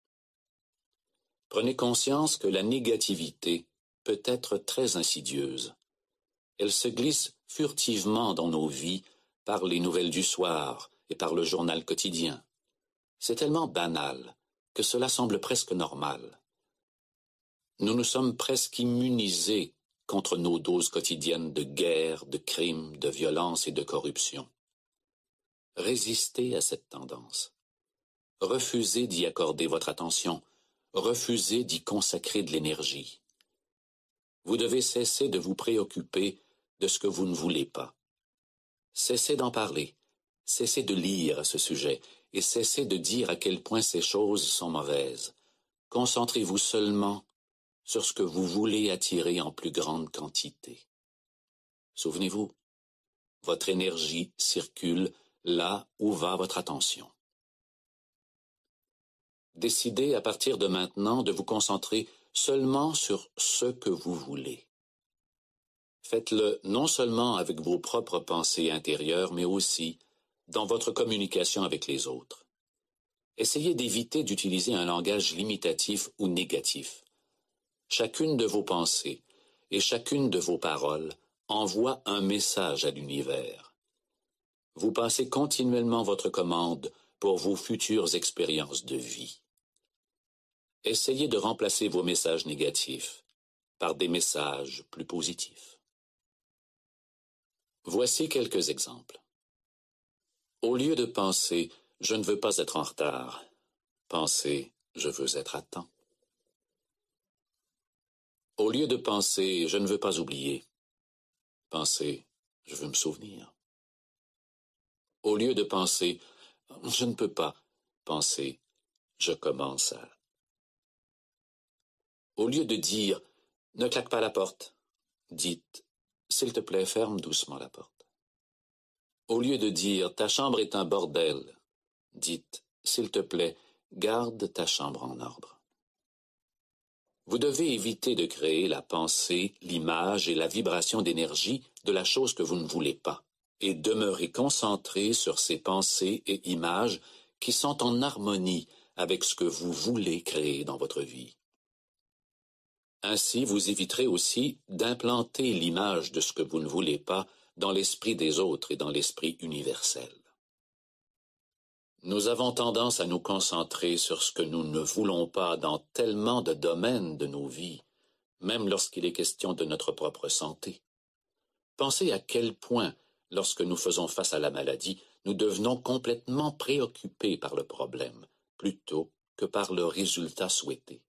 Prenez conscience que la négativité peut être très insidieuse. Elle se glisse furtivement dans nos vies par les nouvelles du soir et par le journal quotidien. C'est tellement banal que cela semble presque normal. Nous nous sommes presque immunisés contre nos doses quotidiennes de guerre, de crimes, de violence et de corruption. Résistez à cette tendance. refusez d'y accorder votre attention, refusez d'y consacrer de l'énergie. Vous devez cesser de vous préoccuper de ce que vous ne voulez pas. Cessez d'en parler, cessez de lire à ce sujet et cessez de dire à quel point ces choses sont mauvaises. Concentrez-vous seulement sur ce que vous voulez attirer en plus grande quantité. Souvenez-vous, votre énergie circule là où va votre attention. Décidez à partir de maintenant de vous concentrer seulement sur ce que vous voulez. Faites-le non seulement avec vos propres pensées intérieures, mais aussi dans votre communication avec les autres. Essayez d'éviter d'utiliser un langage limitatif ou négatif. Chacune de vos pensées et chacune de vos paroles envoie un message à l'univers. Vous passez continuellement votre commande pour vos futures expériences de vie. Essayez de remplacer vos messages négatifs par des messages plus positifs. Voici quelques exemples. Au lieu de penser « je ne veux pas être en retard », pensez « je veux être à temps ». Au lieu de penser « je ne veux pas oublier », pensez « je veux me souvenir ». Au lieu de penser « je ne peux pas », pensez « je commence à ». Au lieu de dire « ne claque pas la porte », dites « s'il te plaît, ferme doucement la porte ». Au lieu de dire « ta chambre est un bordel », dites « s'il te plaît, garde ta chambre en ordre ». Vous devez éviter de créer la pensée, l'image et la vibration d'énergie de la chose que vous ne voulez pas, et demeurer concentré sur ces pensées et images qui sont en harmonie avec ce que vous voulez créer dans votre vie. Ainsi, vous éviterez aussi d'implanter l'image de ce que vous ne voulez pas dans l'esprit des autres et dans l'esprit universel. Nous avons tendance à nous concentrer sur ce que nous ne voulons pas dans tellement de domaines de nos vies, même lorsqu'il est question de notre propre santé. Pensez à quel point, lorsque nous faisons face à la maladie, nous devenons complètement préoccupés par le problème, plutôt que par le résultat souhaité.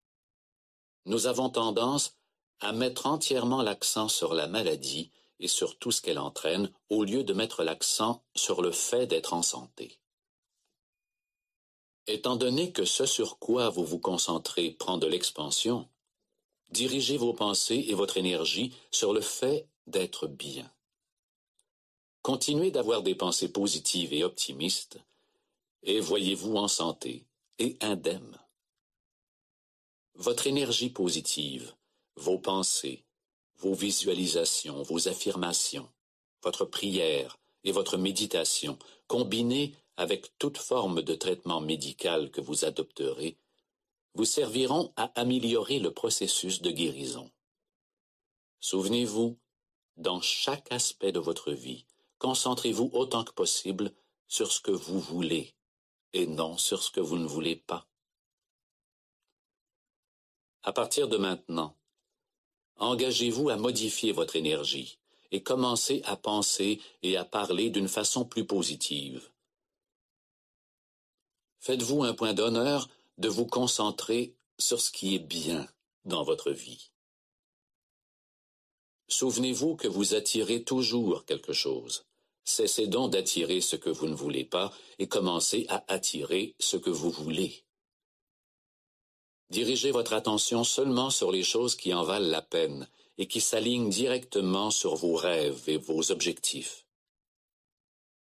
Nous avons tendance à mettre entièrement l'accent sur la maladie et sur tout ce qu'elle entraîne, au lieu de mettre l'accent sur le fait d'être en santé. Étant donné que ce sur quoi vous vous concentrez prend de l'expansion, dirigez vos pensées et votre énergie sur le fait d'être bien. Continuez d'avoir des pensées positives et optimistes, et voyez-vous en santé et indemne. Votre énergie positive, vos pensées, vos visualisations, vos affirmations, votre prière et votre méditation, combinées avec toute forme de traitement médical que vous adopterez, vous serviront à améliorer le processus de guérison. Souvenez-vous, dans chaque aspect de votre vie, concentrez-vous autant que possible sur ce que vous voulez et non sur ce que vous ne voulez pas. À partir de maintenant, engagez-vous à modifier votre énergie et commencez à penser et à parler d'une façon plus positive. Faites-vous un point d'honneur de vous concentrer sur ce qui est bien dans votre vie. Souvenez-vous que vous attirez toujours quelque chose. Cessez donc d'attirer ce que vous ne voulez pas et commencez à attirer ce que vous voulez. Dirigez votre attention seulement sur les choses qui en valent la peine et qui s'alignent directement sur vos rêves et vos objectifs.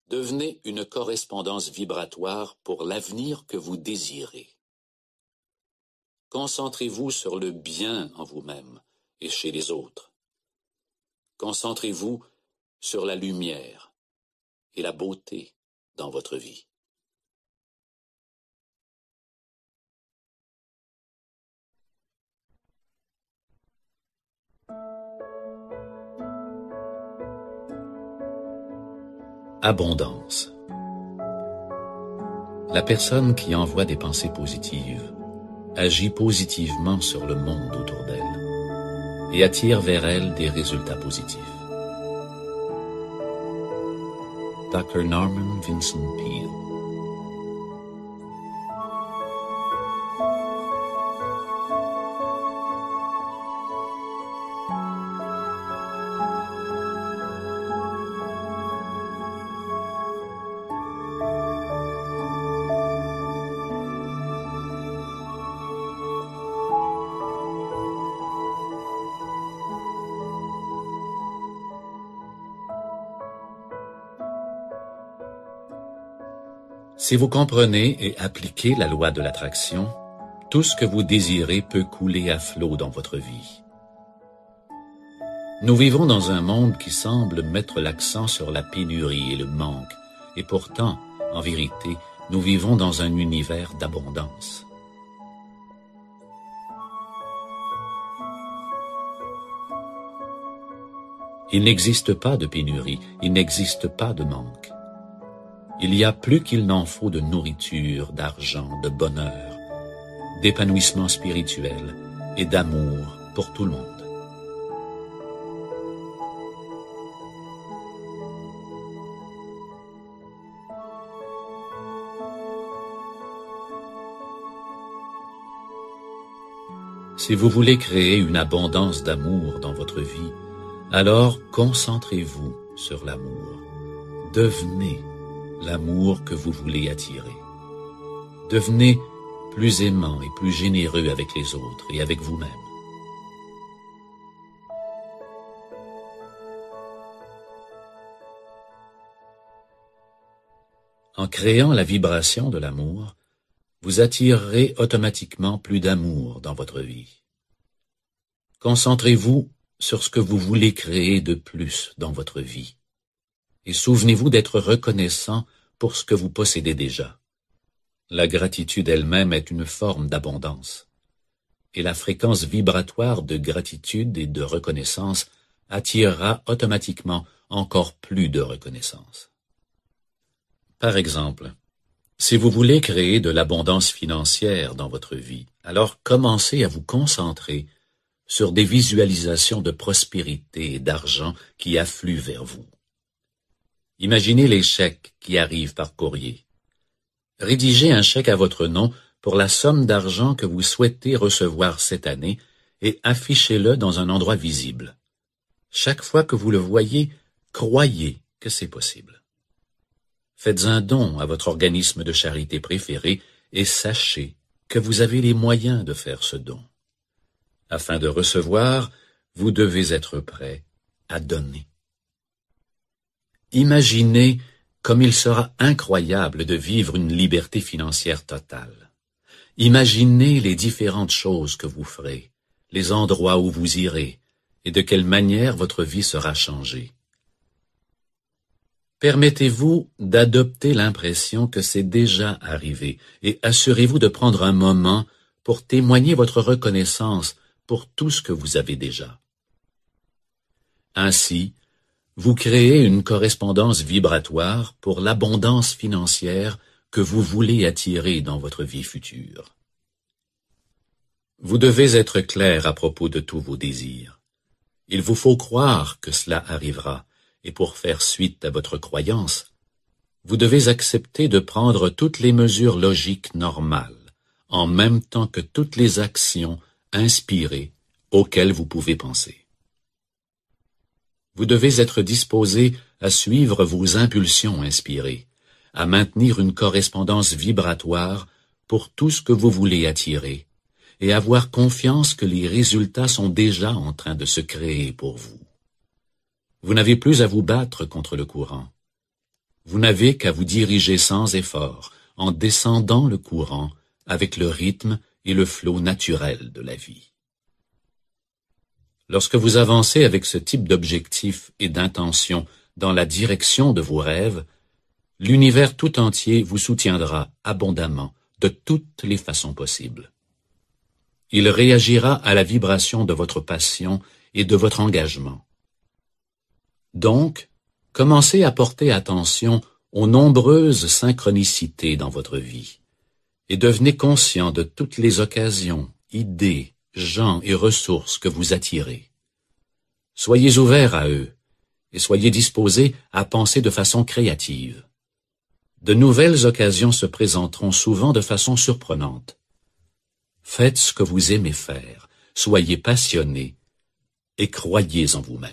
Devenez une correspondance vibratoire pour l'avenir que vous désirez. Concentrez-vous sur le bien en vous-même et chez les autres. Concentrez-vous sur la lumière et la beauté dans votre vie. Abondance. La personne qui envoie des pensées positives agit positivement sur le monde autour d'elle et attire vers elle des résultats positifs. Dr. Norman Vincent Peale. Si vous comprenez et appliquez la loi de l'attraction, tout ce que vous désirez peut couler à flot dans votre vie. Nous vivons dans un monde qui semble mettre l'accent sur la pénurie et le manque, et pourtant, en vérité, nous vivons dans un univers d'abondance. Il n'existe pas de pénurie, il n'existe pas de manque. Il y a plus qu'il n'en faut de nourriture, d'argent, de bonheur, d'épanouissement spirituel et d'amour pour tout le monde. Si vous voulez créer une abondance d'amour dans votre vie, alors concentrez-vous sur l'amour. Devenez l'amour que vous voulez attirer. Devenez plus aimant et plus généreux avec les autres et avec vous-même. En créant la vibration de l'amour, vous attirerez automatiquement plus d'amour dans votre vie. Concentrez-vous sur ce que vous voulez créer de plus dans votre vie. Et souvenez-vous d'être reconnaissant pour ce que vous possédez déjà. La gratitude elle-même est une forme d'abondance. Et la fréquence vibratoire de gratitude et de reconnaissance attirera automatiquement encore plus de reconnaissance. Par exemple, si vous voulez créer de l'abondance financière dans votre vie, alors commencez à vous concentrer sur des visualisations de prospérité et d'argent qui affluent vers vous. Imaginez les chèques qui arrivent par courrier. Rédigez un chèque à votre nom pour la somme d'argent que vous souhaitez recevoir cette année et affichez-le dans un endroit visible. Chaque fois que vous le voyez, croyez que c'est possible. Faites un don à votre organisme de charité préféré et sachez que vous avez les moyens de faire ce don. Afin de recevoir, vous devez être prêt à donner. Imaginez comme il sera incroyable de vivre une liberté financière totale. Imaginez les différentes choses que vous ferez, les endroits où vous irez, et de quelle manière votre vie sera changée. Permettez-vous d'adopter l'impression que c'est déjà arrivé et assurez-vous de prendre un moment pour témoigner votre reconnaissance pour tout ce que vous avez déjà. Ainsi, vous créez une correspondance vibratoire pour l'abondance financière que vous voulez attirer dans votre vie future. Vous devez être clair à propos de tous vos désirs. Il vous faut croire que cela arrivera, et pour faire suite à votre croyance, vous devez accepter de prendre toutes les mesures logiques normales, en même temps que toutes les actions inspirées auxquelles vous pouvez penser. Vous devez être disposé à suivre vos impulsions inspirées, à maintenir une correspondance vibratoire pour tout ce que vous voulez attirer, et avoir confiance que les résultats sont déjà en train de se créer pour vous. Vous n'avez plus à vous battre contre le courant. Vous n'avez qu'à vous diriger sans effort, en descendant le courant avec le rythme et le flot naturel de la vie. Lorsque vous avancez avec ce type d'objectif et d'intention dans la direction de vos rêves, l'univers tout entier vous soutiendra abondamment de toutes les façons possibles. Il réagira à la vibration de votre passion et de votre engagement. Donc, commencez à porter attention aux nombreuses synchronicités dans votre vie et devenez conscient de toutes les occasions, idées, gens et ressources que vous attirez. Soyez ouverts à eux et soyez disposés à penser de façon créative. De nouvelles occasions se présenteront souvent de façon surprenante. Faites ce que vous aimez faire, soyez passionnés et croyez en vous-même.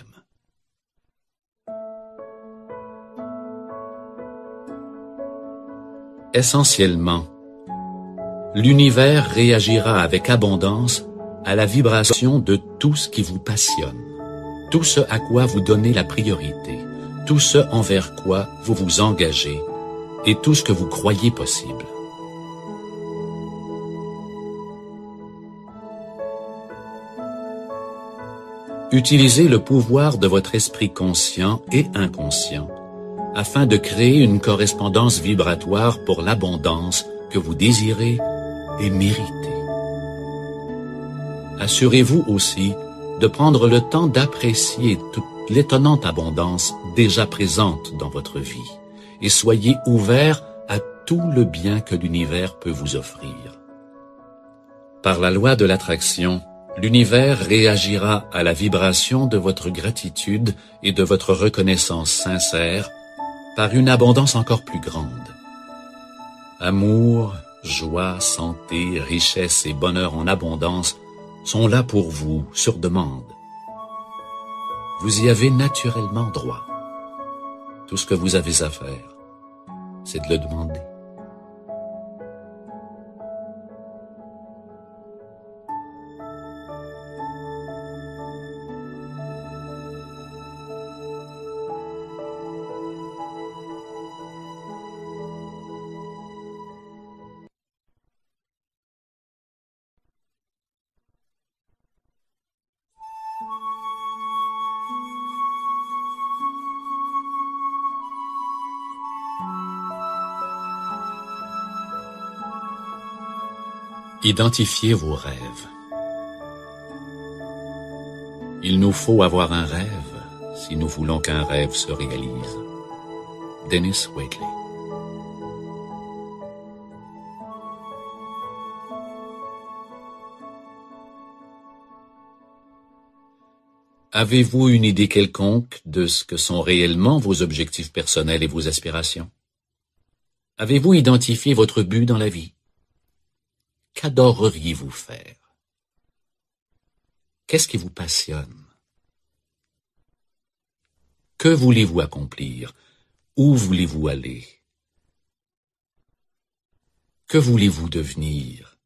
Essentiellement, l'univers réagira avec abondance à la vibration de tout ce qui vous passionne, tout ce à quoi vous donnez la priorité, tout ce envers quoi vous vous engagez et tout ce que vous croyez possible. Utilisez le pouvoir de votre esprit conscient et inconscient afin de créer une correspondance vibratoire pour l'abondance que vous désirez et méritez. Assurez-vous aussi de prendre le temps d'apprécier toute l'étonnante abondance déjà présente dans votre vie et soyez ouverts à tout le bien que l'univers peut vous offrir. Par la loi de l'attraction, l'univers réagira à la vibration de votre gratitude et de votre reconnaissance sincère par une abondance encore plus grande. Amour, joie, santé, richesse et bonheur en abondance sont là pour vous, sur demande. Vous y avez naturellement droit. Tout ce que vous avez à faire, c'est de le demander. Identifiez vos rêves. Il nous faut avoir un rêve si nous voulons qu'un rêve se réalise. Dennis Waitley. Avez-vous une idée quelconque de ce que sont réellement vos objectifs personnels et vos aspirations? Avez-vous identifié votre but dans la vie? Qu'adoreriez-vous faire? Qu'est-ce qui vous passionne? Que voulez-vous accomplir? Où voulez-vous aller? Que voulez-vous devenir?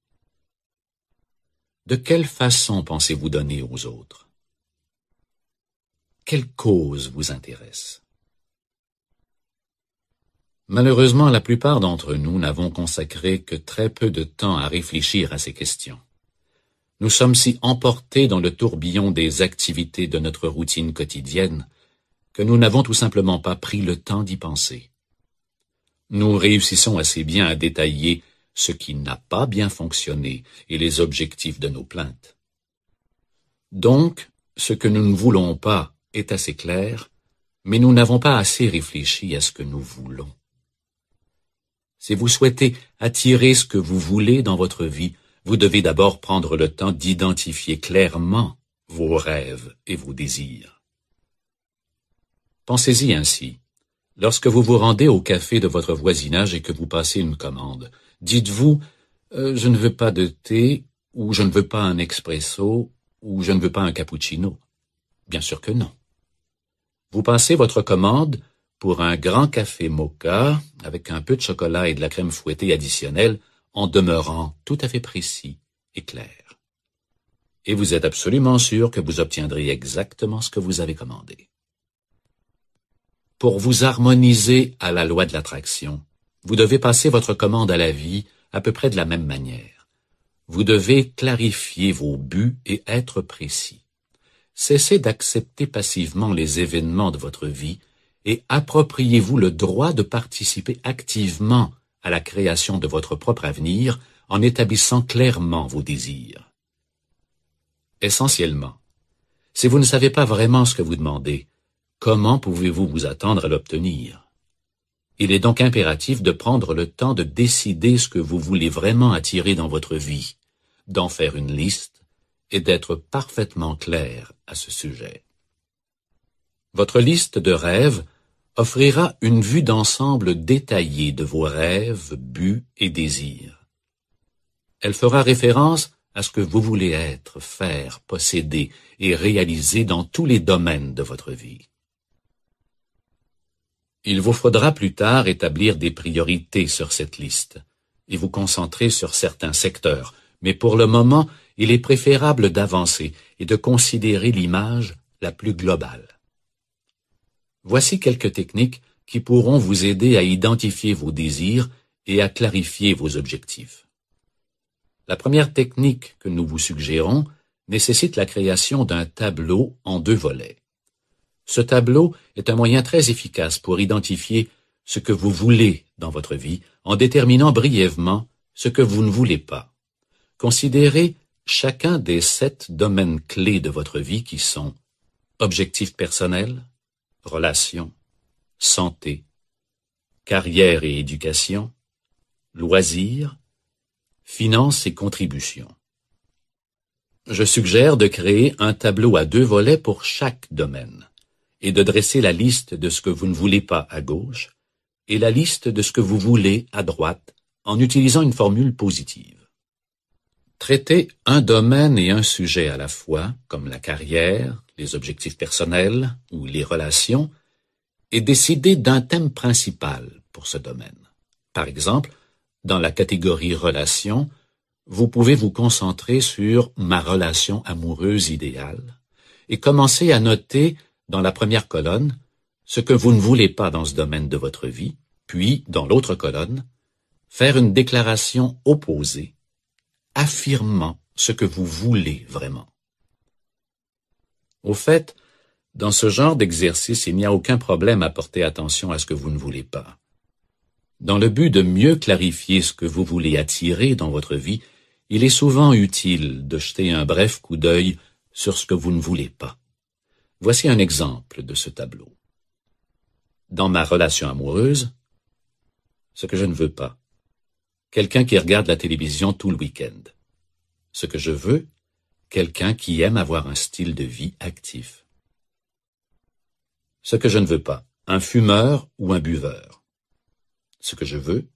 De quelle façon pensez-vous donner aux autres? Quelle cause vous intéresse? Malheureusement, la plupart d'entre nous n'avons consacré que très peu de temps à réfléchir à ces questions. Nous sommes si emportés dans le tourbillon des activités de notre routine quotidienne que nous n'avons tout simplement pas pris le temps d'y penser. Nous réussissons assez bien à détailler ce qui n'a pas bien fonctionné et les objectifs de nos plaintes. Donc, ce que nous ne voulons pas est assez clair, mais nous n'avons pas assez réfléchi à ce que nous voulons. Si vous souhaitez attirer ce que vous voulez dans votre vie, vous devez d'abord prendre le temps d'identifier clairement vos rêves et vos désirs. Pensez-y ainsi. Lorsque vous vous rendez au café de votre voisinage et que vous passez une commande, dites-vous « je ne veux pas de thé » ou « je ne veux pas un expresso » ou « je ne veux pas un cappuccino ». Bien sûr que non. Vous passez votre commande pour un grand café mocha avec un peu de chocolat et de la crème fouettée additionnelle en demeurant tout à fait précis et clair. Et vous êtes absolument sûr que vous obtiendrez exactement ce que vous avez commandé. Pour vous harmoniser à la loi de l'attraction, vous devez passer votre commande à la vie à peu près de la même manière. Vous devez clarifier vos buts et être précis. Cessez d'accepter passivement les événements de votre vie et appropriez-vous le droit de participer activement à la création de votre propre avenir en établissant clairement vos désirs. Essentiellement, si vous ne savez pas vraiment ce que vous demandez, comment pouvez-vous vous attendre à l'obtenir? Il est donc impératif de prendre le temps de décider ce que vous voulez vraiment attirer dans votre vie, d'en faire une liste et d'être parfaitement clair à ce sujet. Votre liste de rêves offrira une vue d'ensemble détaillée de vos rêves, buts et désirs. Elle fera référence à ce que vous voulez être, faire, posséder et réaliser dans tous les domaines de votre vie. Il vous faudra plus tard établir des priorités sur cette liste et vous concentrer sur certains secteurs, mais pour le moment, il est préférable d'avancer et de considérer l'image la plus globale. Voici quelques techniques qui pourront vous aider à identifier vos désirs et à clarifier vos objectifs. La première technique que nous vous suggérons nécessite la création d'un tableau en 2 volets. Ce tableau est un moyen très efficace pour identifier ce que vous voulez dans votre vie en déterminant brièvement ce que vous ne voulez pas. Considérez chacun des 7 domaines clés de votre vie qui sont objectifs personnels, relations, santé, carrière et éducation, loisirs, finances et contributions. Je suggère de créer un tableau à 2 volets pour chaque domaine et de dresser la liste de ce que vous ne voulez pas à gauche et la liste de ce que vous voulez à droite en utilisant une formule positive. Traitez un domaine et un sujet à la fois, comme la carrière, les objectifs personnels ou les relations, et décidez d'un thème principal pour ce domaine. Par exemple, dans la catégorie relations, vous pouvez vous concentrer sur ma relation amoureuse idéale et commencer à noter dans la première colonne ce que vous ne voulez pas dans ce domaine de votre vie, puis, dans l'autre colonne, faire une déclaration opposée, affirmant ce que vous voulez vraiment. Au fait, dans ce genre d'exercice, il n'y a aucun problème à porter attention à ce que vous ne voulez pas. Dans le but de mieux clarifier ce que vous voulez attirer dans votre vie, il est souvent utile de jeter un bref coup d'œil sur ce que vous ne voulez pas. Voici un exemple de ce tableau. Dans ma relation amoureuse, ce que je ne veux pas. Quelqu'un qui regarde la télévision tout le week-end. Ce que je veux, quelqu'un qui aime avoir un style de vie actif. Ce que je ne veux pas, un fumeur ou un buveur. Ce que je veux,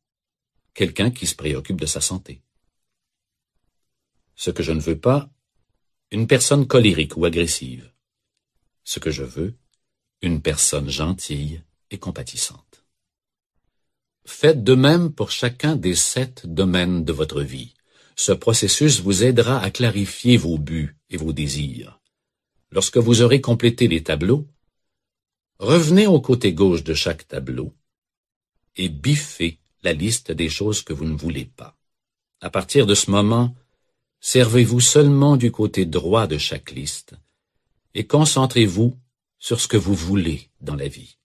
quelqu'un qui se préoccupe de sa santé. Ce que je ne veux pas, une personne colérique ou agressive. Ce que je veux, une personne gentille et compatissante. Faites de même pour chacun des 7 domaines de votre vie. Ce processus vous aidera à clarifier vos buts et vos désirs. Lorsque vous aurez complété les tableaux, revenez au côté gauche de chaque tableau et biffez la liste des choses que vous ne voulez pas. À partir de ce moment, servez-vous seulement du côté droit de chaque liste et concentrez-vous sur ce que vous voulez dans la vie.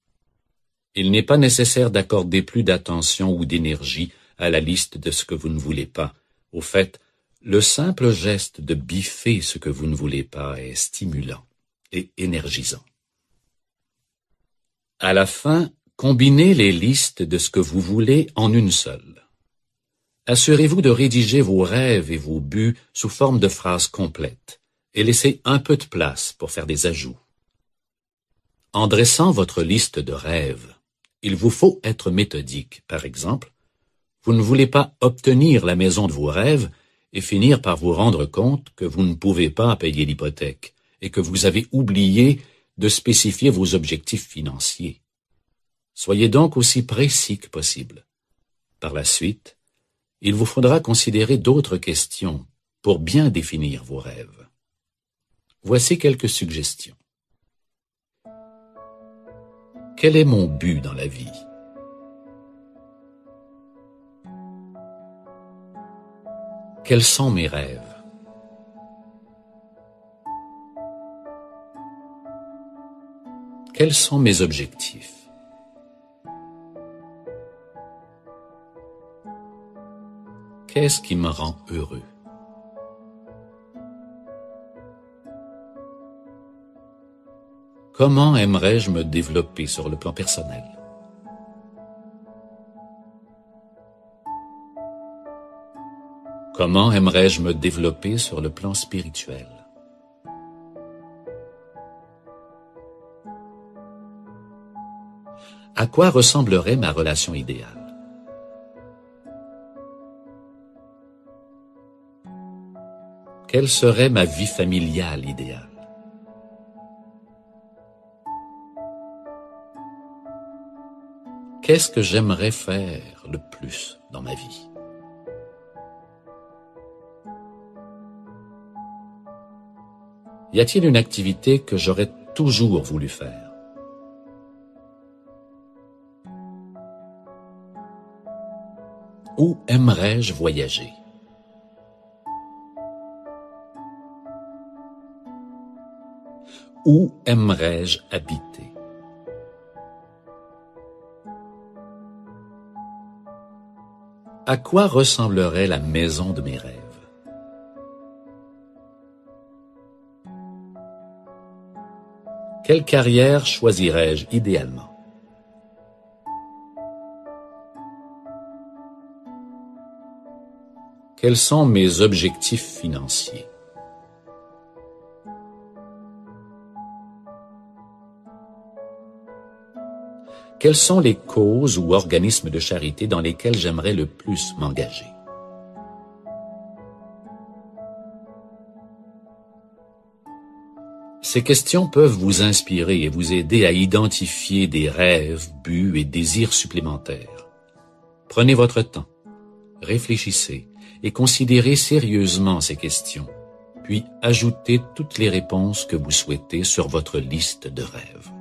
Il n'est pas nécessaire d'accorder plus d'attention ou d'énergie à la liste de ce que vous ne voulez pas. Au fait, le simple geste de biffer ce que vous ne voulez pas est stimulant et énergisant. À la fin, combinez les listes de ce que vous voulez en une seule. Assurez-vous de rédiger vos rêves et vos buts sous forme de phrases complètes et laissez un peu de place pour faire des ajouts. En dressant votre liste de rêves, il vous faut être méthodique. Par exemple, vous ne voulez pas obtenir la maison de vos rêves et finir par vous rendre compte que vous ne pouvez pas payer l'hypothèque et que vous avez oublié de spécifier vos objectifs financiers. Soyez donc aussi précis que possible. Par la suite, il vous faudra considérer d'autres questions pour bien définir vos rêves. Voici quelques suggestions. Quel est mon but dans la vie? Quels sont mes rêves? Quels sont mes objectifs? Qu'est-ce qui me rend heureux? Comment aimerais-je me développer sur le plan personnel? Comment aimerais-je me développer sur le plan spirituel? À quoi ressemblerait ma relation idéale? Quelle serait ma vie familiale idéale? Qu'est-ce que j'aimerais faire le plus dans ma vie? Y a-t-il une activité que j'aurais toujours voulu faire? Où aimerais-je voyager? Où aimerais-je habiter? À quoi ressemblerait la maison de mes rêves? Quelle carrière choisirais-je idéalement? Quels sont mes objectifs financiers? Quelles sont les causes ou organismes de charité dans lesquels j'aimerais le plus m'engager? Ces questions peuvent vous inspirer et vous aider à identifier des rêves, buts et désirs supplémentaires. Prenez votre temps, réfléchissez et considérez sérieusement ces questions, puis ajoutez toutes les réponses que vous souhaitez sur votre liste de rêves.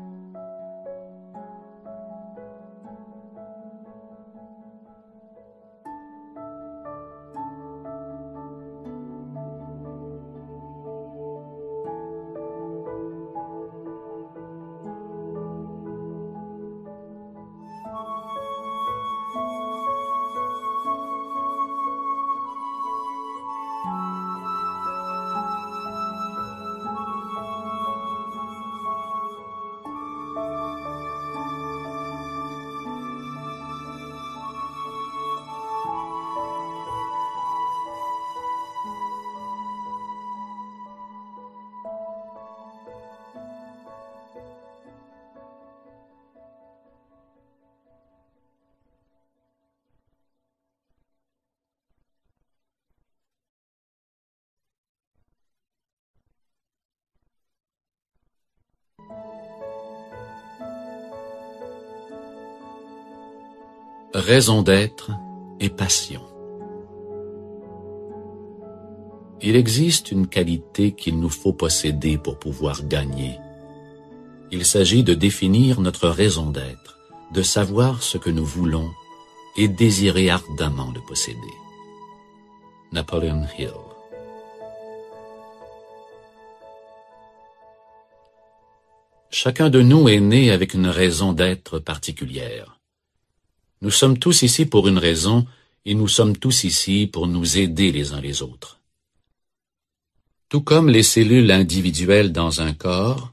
Raison d'être et passion. Il existe une qualité qu'il nous faut posséder pour pouvoir gagner. Il s'agit de définir notre raison d'être, de savoir ce que nous voulons et désirer ardemment le posséder. Napoleon Hill. Chacun de nous est né avec une raison d'être particulière. Nous sommes tous ici pour une raison et nous sommes tous ici pour nous aider les uns les autres. Tout comme les cellules individuelles dans un corps,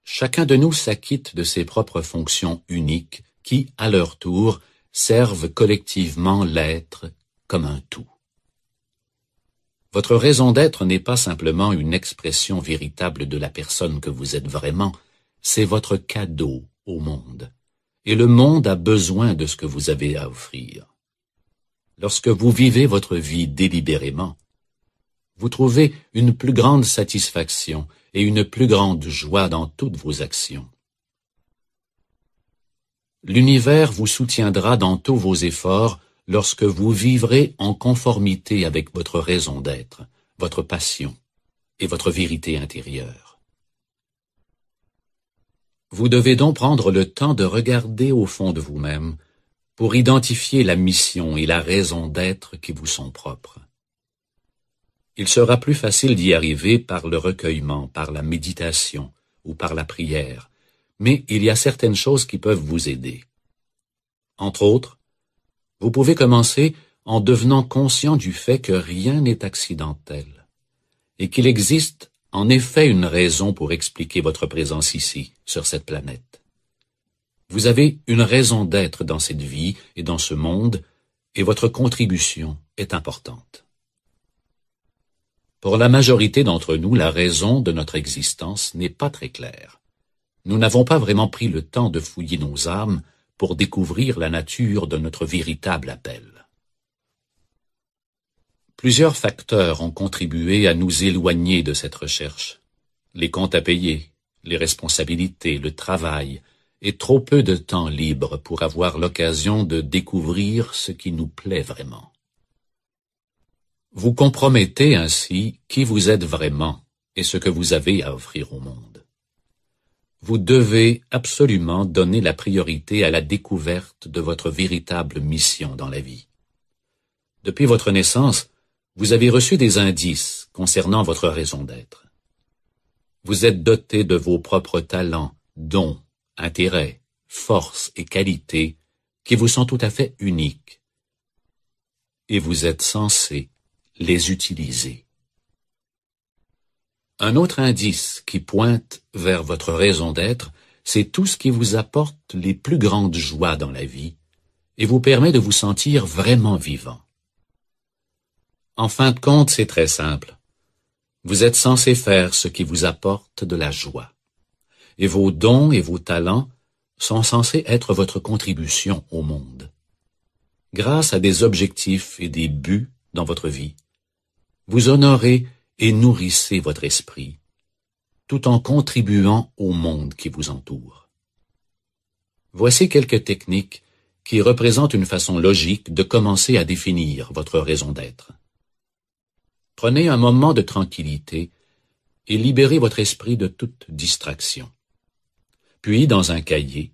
chacun de nous s'acquitte de ses propres fonctions uniques qui, à leur tour, servent collectivement l'être comme un tout. Votre raison d'être n'est pas simplement une expression véritable de la personne que vous êtes vraiment, c'est votre cadeau au monde. Et le monde a besoin de ce que vous avez à offrir. Lorsque vous vivez votre vie délibérément, vous trouvez une plus grande satisfaction et une plus grande joie dans toutes vos actions. L'univers vous soutiendra dans tous vos efforts lorsque vous vivrez en conformité avec votre raison d'être, votre passion et votre vérité intérieure. Vous devez donc prendre le temps de regarder au fond de vous-même pour identifier la mission et la raison d'être qui vous sont propres. Il sera plus facile d'y arriver par le recueillement, par la méditation ou par la prière, mais il y a certaines choses qui peuvent vous aider. Entre autres, vous pouvez commencer en devenant conscient du fait que rien n'est accidentel et qu'il existe en effet une raison pour expliquer votre présence ici, sur cette planète. Vous avez une raison d'être dans cette vie et dans ce monde, et votre contribution est importante. Pour la majorité d'entre nous, la raison de notre existence n'est pas très claire. Nous n'avons pas vraiment pris le temps de fouiller nos âmes pour découvrir la nature de notre véritable appel. Plusieurs facteurs ont contribué à nous éloigner de cette recherche. Les comptes à payer, les responsabilités, le travail, et trop peu de temps libre pour avoir l'occasion de découvrir ce qui nous plaît vraiment. Vous compromettez ainsi qui vous êtes vraiment et ce que vous avez à offrir au monde. Vous devez absolument donner la priorité à la découverte de votre véritable mission dans la vie. Depuis votre naissance, vous avez reçu des indices concernant votre raison d'être. Vous êtes doté de vos propres talents, dons, intérêts, forces et qualités qui vous sont tout à fait uniques. Et vous êtes censé les utiliser. Un autre indice qui pointe vers votre raison d'être, c'est tout ce qui vous apporte les plus grandes joies dans la vie et vous permet de vous sentir vraiment vivant. En fin de compte, c'est très simple. Vous êtes censé faire ce qui vous apporte de la joie. Et vos dons et vos talents sont censés être votre contribution au monde. Grâce à des objectifs et des buts dans votre vie, vous honorez et nourrissez votre esprit, tout en contribuant au monde qui vous entoure. Voici quelques techniques qui représentent une façon logique de commencer à définir votre raison d'être. Prenez un moment de tranquillité et libérez votre esprit de toute distraction. Puis, dans un cahier,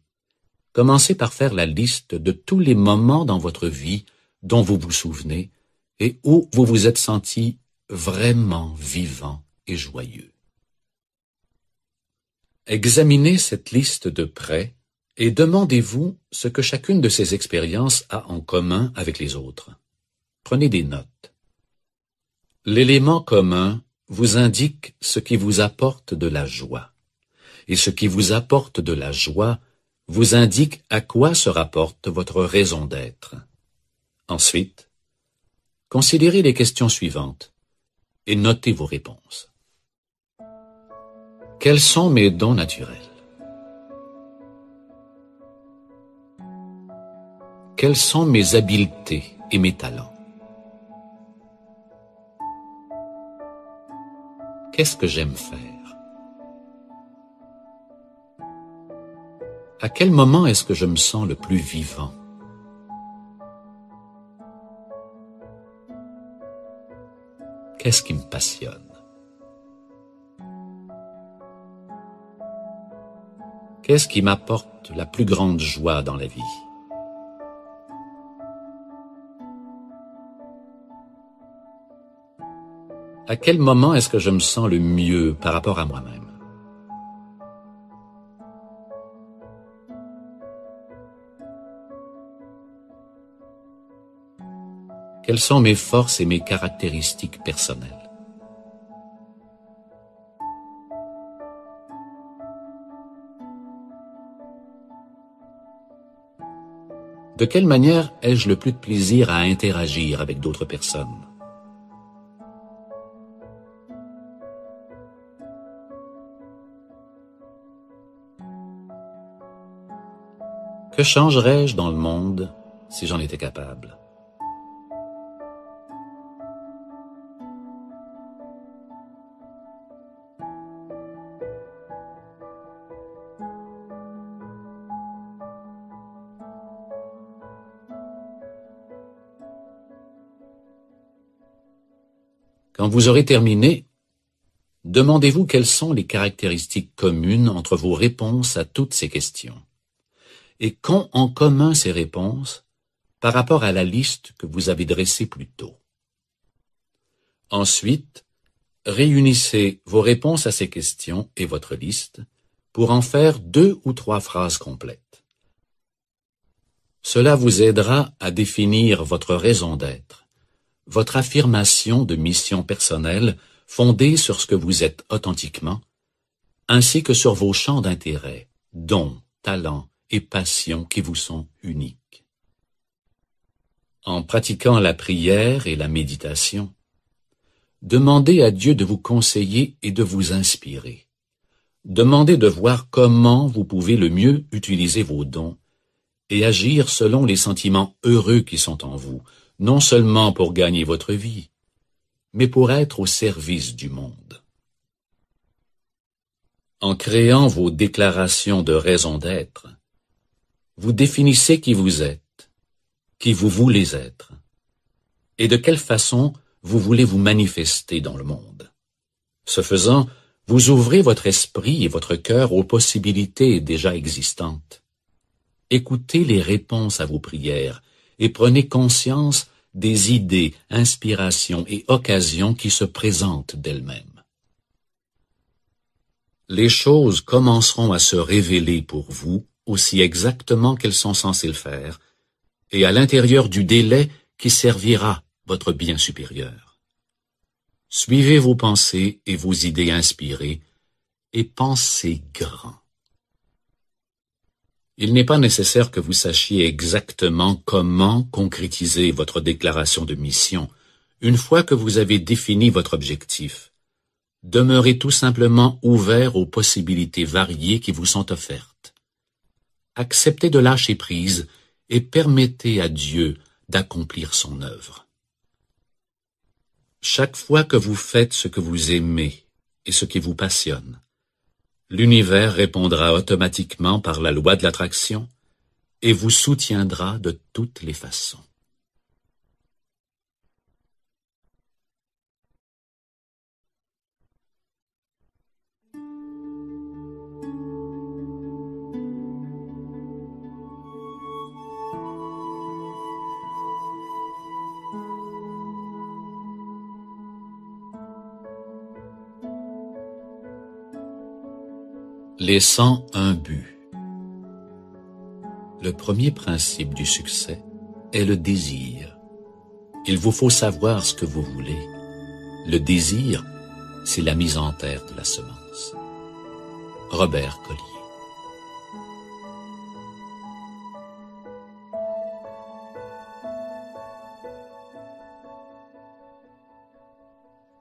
commencez par faire la liste de tous les moments dans votre vie dont vous vous souvenez et où vous vous êtes senti vraiment vivant et joyeux. Examinez cette liste de près et demandez-vous ce que chacune de ces expériences a en commun avec les autres. Prenez des notes. L'élément commun vous indique ce qui vous apporte de la joie. Et ce qui vous apporte de la joie vous indique à quoi se rapporte votre raison d'être. Ensuite, considérez les questions suivantes et notez vos réponses. Quels sont mes dons naturels? Quelles sont mes habiletés et mes talents? Qu'est-ce que j'aime faire? À quel moment est-ce que je me sens le plus vivant? Qu'est-ce qui me passionne? Qu'est-ce qui m'apporte la plus grande joie dans la vie? À quel moment est-ce que je me sens le mieux par rapport à moi-même? Quelles sont mes forces et mes caractéristiques personnelles? De quelle manière ai-je le plus de plaisir à interagir avec d'autres personnes? Que changerais-je dans le monde si j'en étais capable? Quand vous aurez terminé, demandez-vous quelles sont les caractéristiques communes entre vos réponses à toutes ces questions. Et qu'ont en commun ces réponses par rapport à la liste que vous avez dressée plus tôt. Ensuite, réunissez vos réponses à ces questions et votre liste pour en faire 2 ou 3 phrases complètes. Cela vous aidera à définir votre raison d'être, votre affirmation de mission personnelle fondée sur ce que vous êtes authentiquement, ainsi que sur vos champs d'intérêt, dons, talents, et passions qui vous sont uniques. En pratiquant la prière et la méditation, demandez à Dieu de vous conseiller et de vous inspirer. Demandez de voir comment vous pouvez le mieux utiliser vos dons et agir selon les sentiments heureux qui sont en vous, non seulement pour gagner votre vie, mais pour être au service du monde. En créant vos déclarations de raison d'être, vous définissez qui vous êtes, qui vous voulez être, et de quelle façon vous voulez vous manifester dans le monde. Ce faisant, vous ouvrez votre esprit et votre cœur aux possibilités déjà existantes. Écoutez les réponses à vos prières et prenez conscience des idées, inspirations et occasions qui se présentent d'elles-mêmes. Les choses commenceront à se révéler pour vous aussi exactement qu'elles sont censées le faire, et à l'intérieur du délai qui servira votre bien supérieur. Suivez vos pensées et vos idées inspirées, et pensez grand. Il n'est pas nécessaire que vous sachiez exactement comment concrétiser votre déclaration de mission une fois que vous avez défini votre objectif. Demeurez tout simplement ouvert aux possibilités variées qui vous sont offertes. Acceptez de lâcher prise et permettez à Dieu d'accomplir son œuvre. Chaque fois que vous faites ce que vous aimez et ce qui vous passionne, l'univers répondra automatiquement par la loi de l'attraction et vous soutiendra de toutes les façons. Les 101 buts. Le premier principe du succès est le désir. Il vous faut savoir ce que vous voulez. Le désir, c'est la mise en terre de la semence. Robert Collier.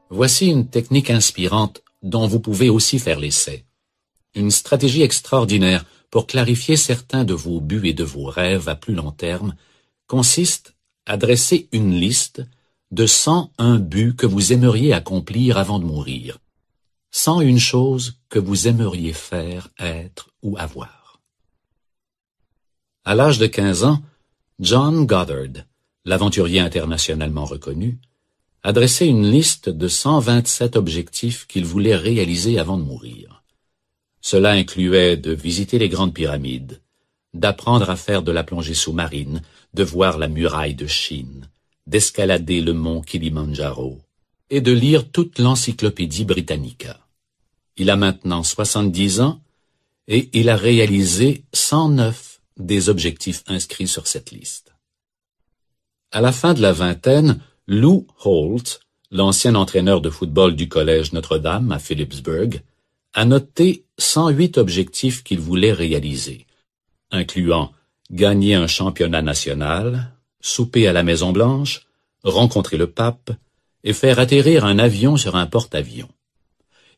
Voici une technique inspirante dont vous pouvez aussi faire l'essai. Une stratégie extraordinaire pour clarifier certains de vos buts et de vos rêves à plus long terme consiste à dresser une liste de 101 buts que vous aimeriez accomplir avant de mourir. 101 choses que vous aimeriez faire, être ou avoir. À l'âge de 15 ans, John Goddard, l'aventurier internationalement reconnu, a dressé une liste de 127 objectifs qu'il voulait réaliser avant de mourir. Cela incluait de visiter les grandes pyramides, d'apprendre à faire de la plongée sous-marine, de voir la muraille de Chine, d'escalader le mont Kilimandjaro et de lire toute l'encyclopédie Britannica. Il a maintenant 70 ans et il a réalisé 109 des objectifs inscrits sur cette liste. À la fin de la vingtaine, Lou Holt, l'ancien entraîneur de football du collège Notre-Dame à Phillipsburg, a noté 108 objectifs qu'il voulait réaliser, incluant gagner un championnat national, souper à la Maison-Blanche, rencontrer le pape et faire atterrir un avion sur un porte-avions.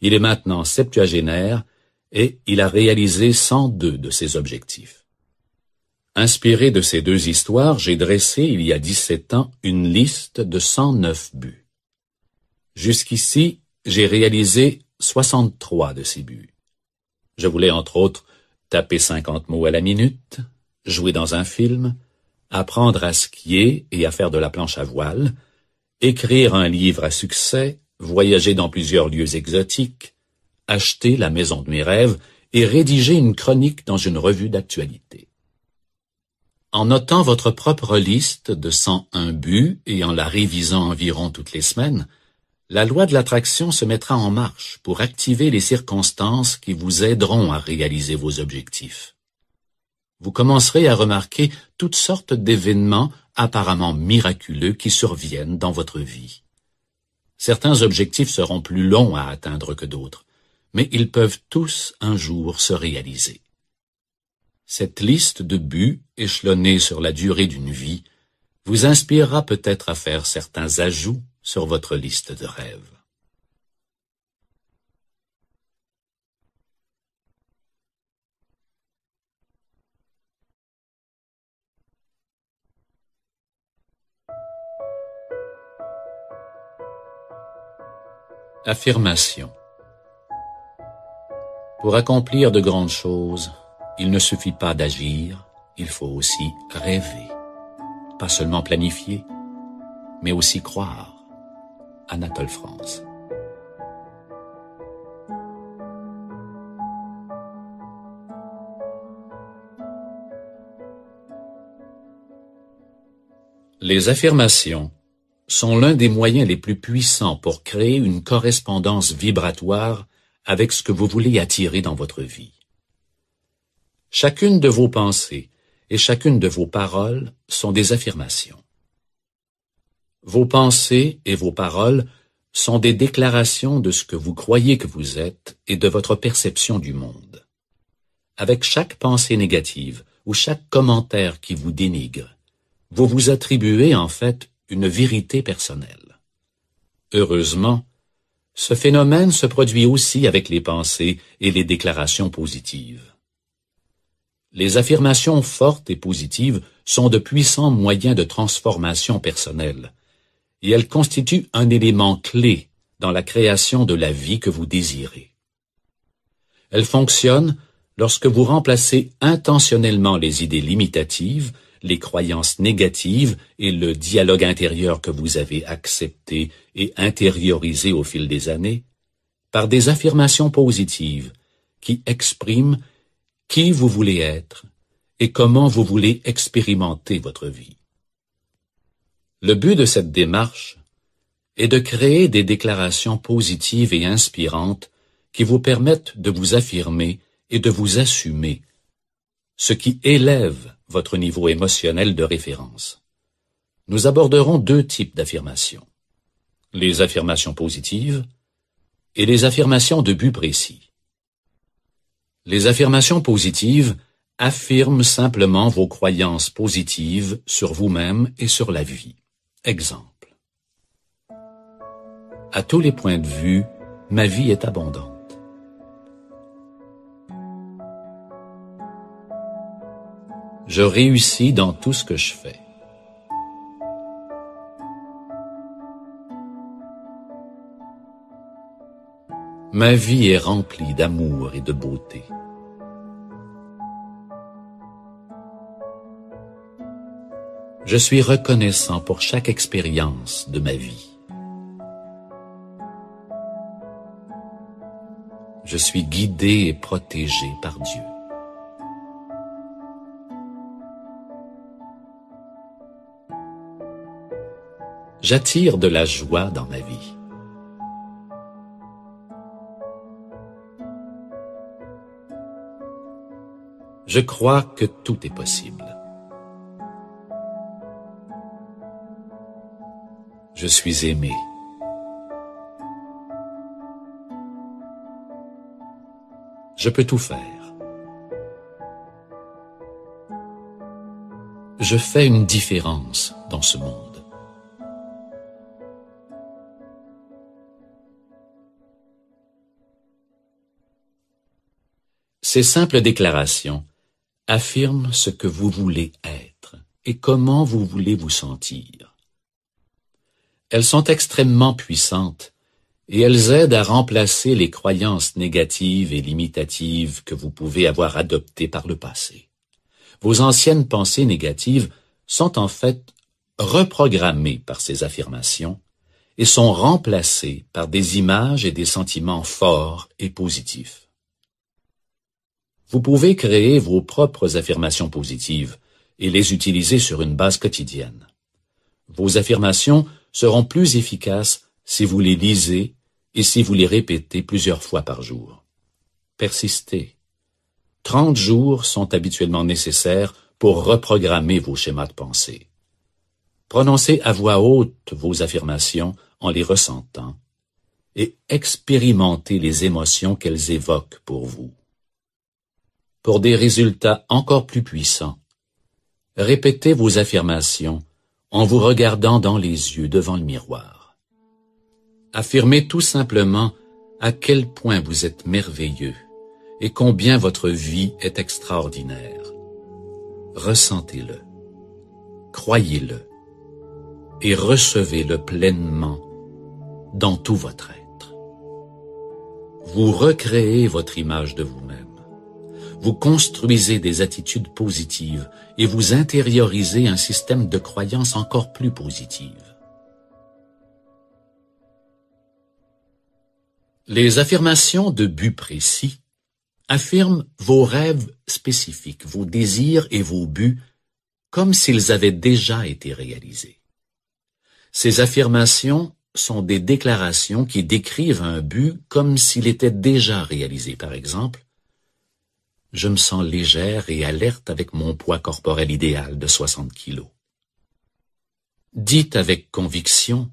Il est maintenant septuagénaire et il a réalisé 102 de ses objectifs. Inspiré de ces deux histoires, j'ai dressé il y a 17 ans une liste de 109 buts. Jusqu'ici, j'ai réalisé 63 de ces buts. Je voulais entre autres taper 50 mots à la minute, jouer dans un film, apprendre à skier et à faire de la planche à voile, écrire un livre à succès, voyager dans plusieurs lieux exotiques, acheter la maison de mes rêves et rédiger une chronique dans une revue d'actualité. En notant votre propre liste de 101 buts et en la révisant environ toutes les semaines, la loi de l'attraction se mettra en marche pour activer les circonstances qui vous aideront à réaliser vos objectifs. Vous commencerez à remarquer toutes sortes d'événements apparemment miraculeux qui surviennent dans votre vie. Certains objectifs seront plus longs à atteindre que d'autres, mais ils peuvent tous un jour se réaliser. Cette liste de buts, échelonnée sur la durée d'une vie, vous inspirera peut-être à faire certains ajouts sur votre liste de rêves. Affirmation. Pour accomplir de grandes choses, il ne suffit pas d'agir, il faut aussi rêver. Pas seulement planifier, mais aussi croire. Anatole France. Les affirmations sont l'un des moyens les plus puissants pour créer une correspondance vibratoire avec ce que vous voulez attirer dans votre vie. Chacune de vos pensées et chacune de vos paroles sont des affirmations. Vos pensées et vos paroles sont des déclarations de ce que vous croyez que vous êtes et de votre perception du monde. Avec chaque pensée négative ou chaque commentaire qui vous dénigre, vous vous attribuez en fait une vérité personnelle. Heureusement, ce phénomène se produit aussi avec les pensées et les déclarations positives. Les affirmations fortes et positives sont de puissants moyens de transformation personnelle, et elles constituent un élément clé dans la création de la vie que vous désirez. Elles fonctionnent lorsque vous remplacez intentionnellement les idées limitatives, les croyances négatives et le dialogue intérieur que vous avez accepté et intériorisé au fil des années, par des affirmations positives qui expriment qui vous voulez être et comment vous voulez expérimenter votre vie. Le but de cette démarche est de créer des déclarations positives et inspirantes qui vous permettent de vous affirmer et de vous assumer, ce qui élève votre niveau émotionnel de référence. Nous aborderons deux types d'affirmations: les affirmations positives et les affirmations de but précis. Les affirmations positives affirment simplement vos croyances positives sur vous-même et sur la vie. Exemple. À tous les points de vue, ma vie est abondante. Je réussis dans tout ce que je fais. Ma vie est remplie d'amour et de beauté. Je suis reconnaissant pour chaque expérience de ma vie. Je suis guidé et protégé par Dieu. J'attire de la joie dans ma vie. Je crois que tout est possible. Je suis aimé. Je peux tout faire. Je fais une différence dans ce monde. Ces simples déclarations affirment ce que vous voulez être et comment vous voulez vous sentir. Elles sont extrêmement puissantes et elles aident à remplacer les croyances négatives et limitatives que vous pouvez avoir adoptées par le passé. Vos anciennes pensées négatives sont en fait reprogrammées par ces affirmations et sont remplacées par des images et des sentiments forts et positifs. Vous pouvez créer vos propres affirmations positives et les utiliser sur une base quotidienne. Vos affirmations seront plus efficaces si vous les lisez et si vous les répétez plusieurs fois par jour. Persistez. 30 jours sont habituellement nécessaires pour reprogrammer vos schémas de pensée. Prononcez à voix haute vos affirmations en les ressentant et expérimentez les émotions qu'elles évoquent pour vous. Pour des résultats encore plus puissants, répétez vos affirmations en vous regardant dans les yeux devant le miroir. Affirmez tout simplement à quel point vous êtes merveilleux et combien votre vie est extraordinaire. Ressentez-le, croyez-le et recevez-le pleinement dans tout votre être. Vous recréez votre image de vous-même. Vous construisez des attitudes positives et vous intériorisez un système de croyances encore plus positives. Les affirmations de but précis affirment vos rêves spécifiques, vos désirs et vos buts comme s'ils avaient déjà été réalisés. Ces affirmations sont des déclarations qui décrivent un but comme s'il était déjà réalisé. Par exemple, « Je me sens légère et alerte avec mon poids corporel idéal de 60 kilos. » Dites avec conviction,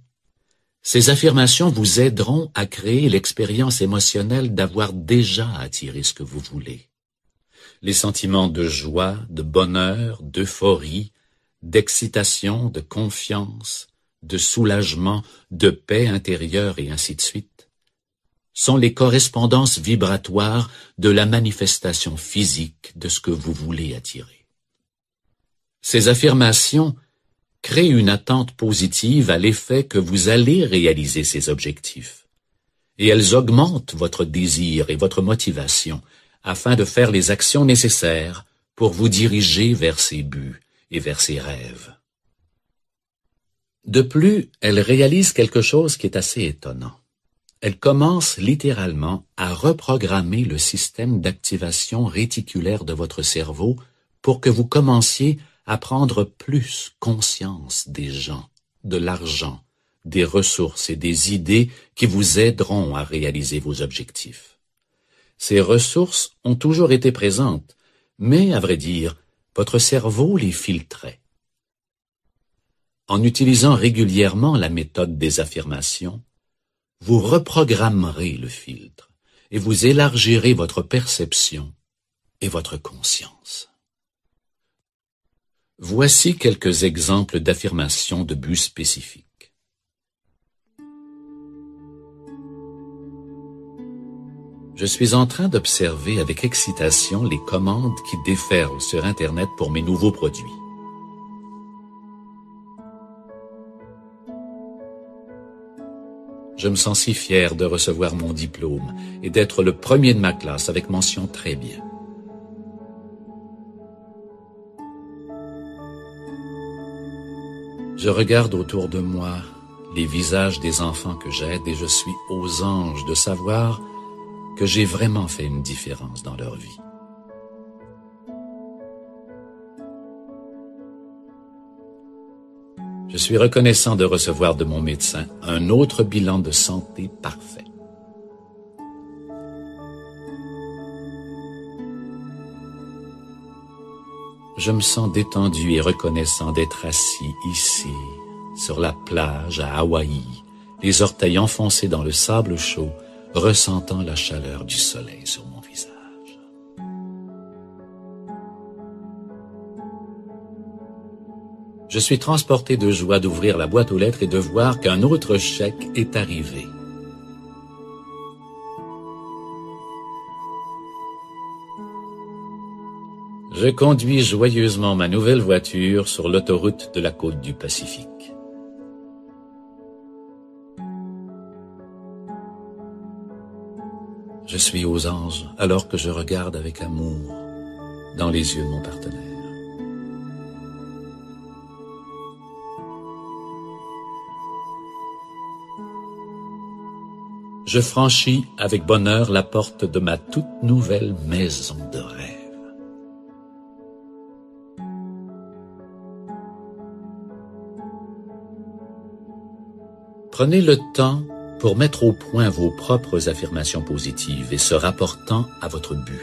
ces affirmations vous aideront à créer l'expérience émotionnelle d'avoir déjà attiré ce que vous voulez. Les sentiments de joie, de bonheur, d'euphorie, d'excitation, de confiance, de soulagement, de paix intérieure et ainsi de suite, sont les correspondances vibratoires de la manifestation physique de ce que vous voulez attirer. Ces affirmations créent une attente positive à l'effet que vous allez réaliser ces objectifs, et elles augmentent votre désir et votre motivation afin de faire les actions nécessaires pour vous diriger vers ces buts et vers ces rêves. De plus, elles réalisent quelque chose qui est assez étonnant. Elles commencent littéralement à reprogrammer le système d'activation réticulaire de votre cerveau pour que vous commenciez à prendre plus conscience des gens, de l'argent, des ressources et des idées qui vous aideront à réaliser vos objectifs. Ces ressources ont toujours été présentes, mais, à vrai dire, votre cerveau les filtrait. En utilisant régulièrement la méthode des affirmations, vous reprogrammerez le filtre et vous élargirez votre perception et votre conscience. Voici quelques exemples d'affirmations de buts spécifiques. Je suis en train d'observer avec excitation les commandes qui déferlent sur Internet pour mes nouveaux produits. Je me sens si fier de recevoir mon diplôme et d'être le premier de ma classe avec mention très bien. Je regarde autour de moi les visages des enfants que j'aide et je suis aux anges de savoir que j'ai vraiment fait une différence dans leur vie. Je suis reconnaissant de recevoir de mon médecin un autre bilan de santé parfait. Je me sens détendu et reconnaissant d'être assis ici, sur la plage à Hawaï, les orteils enfoncés dans le sable chaud, ressentant la chaleur du soleil sur mon visage. Je suis transporté de joie d'ouvrir la boîte aux lettres et de voir qu'un autre chèque est arrivé. Je conduis joyeusement ma nouvelle voiture sur l'autoroute de la côte du Pacifique. Je suis aux anges alors que je regarde avec amour dans les yeux de mon partenaire. Je franchis avec bonheur la porte de ma toute nouvelle maison de rêve. Prenez le temps pour mettre au point vos propres affirmations positives et se rapportant à votre but.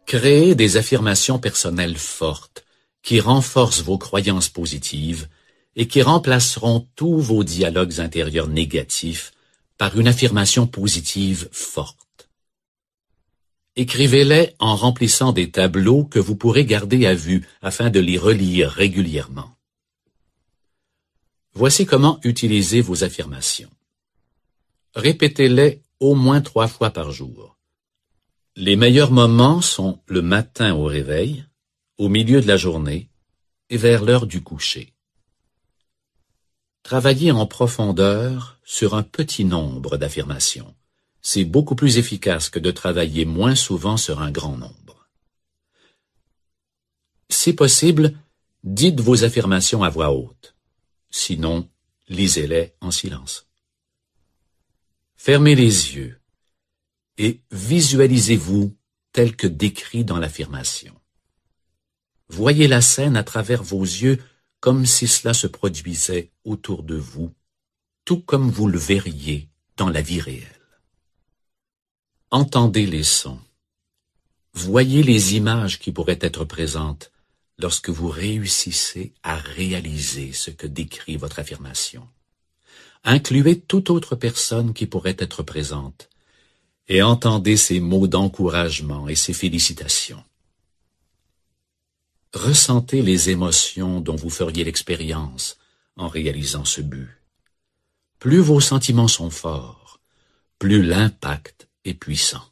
Créez des affirmations personnelles fortes qui renforcent vos croyances positives et qui remplaceront tous vos dialogues intérieurs négatifs par une affirmation positive forte. Écrivez-les en remplissant des tableaux que vous pourrez garder à vue afin de les relire régulièrement. Voici comment utiliser vos affirmations. Répétez-les au moins 3 fois par jour. Les meilleurs moments sont le matin au réveil, au milieu de la journée et vers l'heure du coucher. Travaillez en profondeur sur un petit nombre d'affirmations. C'est beaucoup plus efficace que de travailler moins souvent sur un grand nombre. Si possible, dites vos affirmations à voix haute. sinon, lisez-les en silence. Fermez les yeux et visualisez-vous tel que décrit dans l'affirmation. Voyez la scène à travers vos yeux comme si cela se produisait autour de vous, tout comme vous le verriez dans la vie réelle. Entendez les sons. Voyez les images qui pourraient être présentes lorsque vous réussissez à réaliser ce que décrit votre affirmation. Incluez toute autre personne qui pourrait être présente et entendez ces mots d'encouragement et ces félicitations. Ressentez les émotions dont vous feriez l'expérience en réalisant ce but. Plus vos sentiments sont forts, plus l'impact est puissant.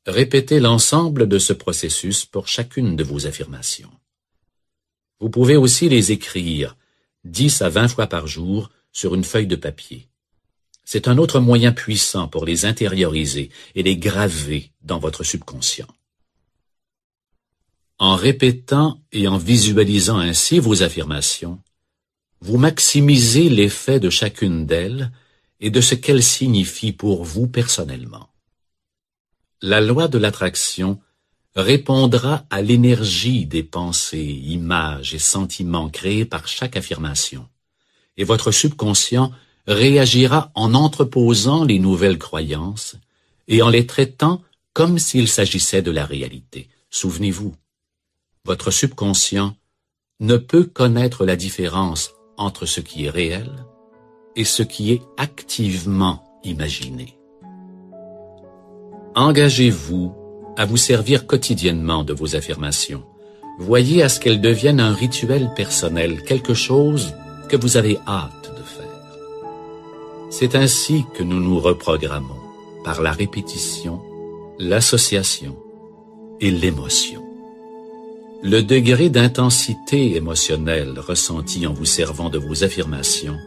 Répétez l'ensemble de ce processus pour chacune de vos affirmations. Vous pouvez aussi les écrire 10 à 20 fois par jour sur une feuille de papier. C'est un autre moyen puissant pour les intérioriser et les graver dans votre subconscient. En répétant et en visualisant ainsi vos affirmations, vous maximisez l'effet de chacune d'elles et de ce qu'elles signifient pour vous personnellement. La loi de l'attraction répondra à l'énergie des pensées, images et sentiments créés par chaque affirmation, et votre subconscient réagira en entreposant les nouvelles croyances et en les traitant comme s'il s'agissait de la réalité. Souvenez-vous, votre subconscient ne peut connaître la différence entre ce qui est réel et ce qui est activement imaginé. Engagez-vous à vous servir quotidiennement de vos affirmations. Voyez à ce qu'elles deviennent un rituel personnel, quelque chose que vous avez hâte de faire. C'est ainsi que nous nous reprogrammons, par la répétition, l'association et l'émotion. Le degré d'intensité émotionnelle ressenti en vous servant de vos affirmations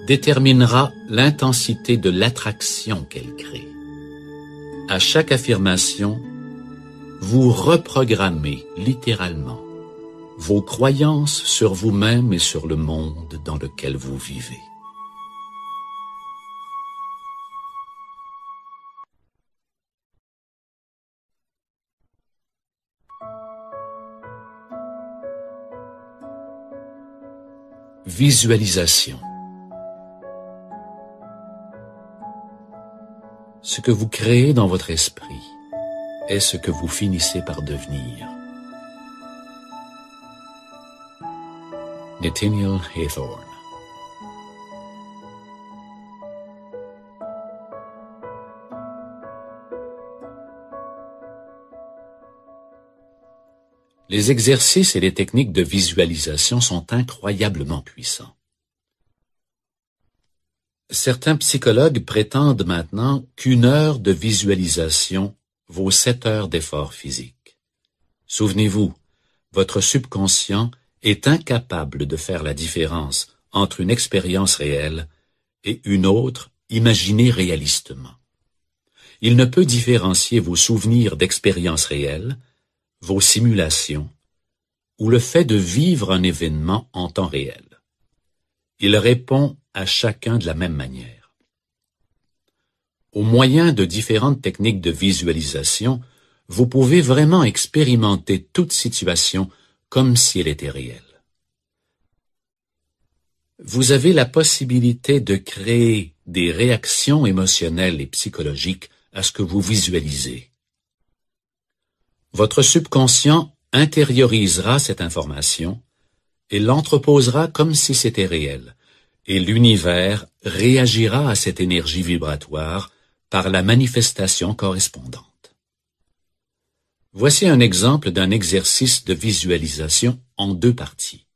déterminera l'intensité de l'attraction qu'elles créent. À chaque affirmation, vous reprogrammez littéralement vos croyances sur vous-même et sur le monde dans lequel vous vivez. Visualisation. Ce que vous créez dans votre esprit est ce que vous finissez par devenir. Nathaniel Hawthorne. Les exercices et les techniques de visualisation sont incroyablement puissants. Certains psychologues prétendent maintenant qu'1 heure de visualisation vaut 7 heures d'effort physique. Souvenez-vous, votre subconscient est incapable de faire la différence entre une expérience réelle et une autre imaginée réalistement. Il ne peut différencier vos souvenirs d'expériences réelles, vos simulations, ou le fait de vivre un événement en temps réel. Il répond à chacun de la même manière. Au moyen de différentes techniques de visualisation, vous pouvez vraiment expérimenter toute situation comme si elle était réelle. Vous avez la possibilité de créer des réactions émotionnelles et psychologiques à ce que vous visualisez. Votre subconscient intériorisera cette information et l'entreposera comme si c'était réel, et l'univers réagira à cette énergie vibratoire par la manifestation correspondante. Voici un exemple d'un exercice de visualisation en 2 parties.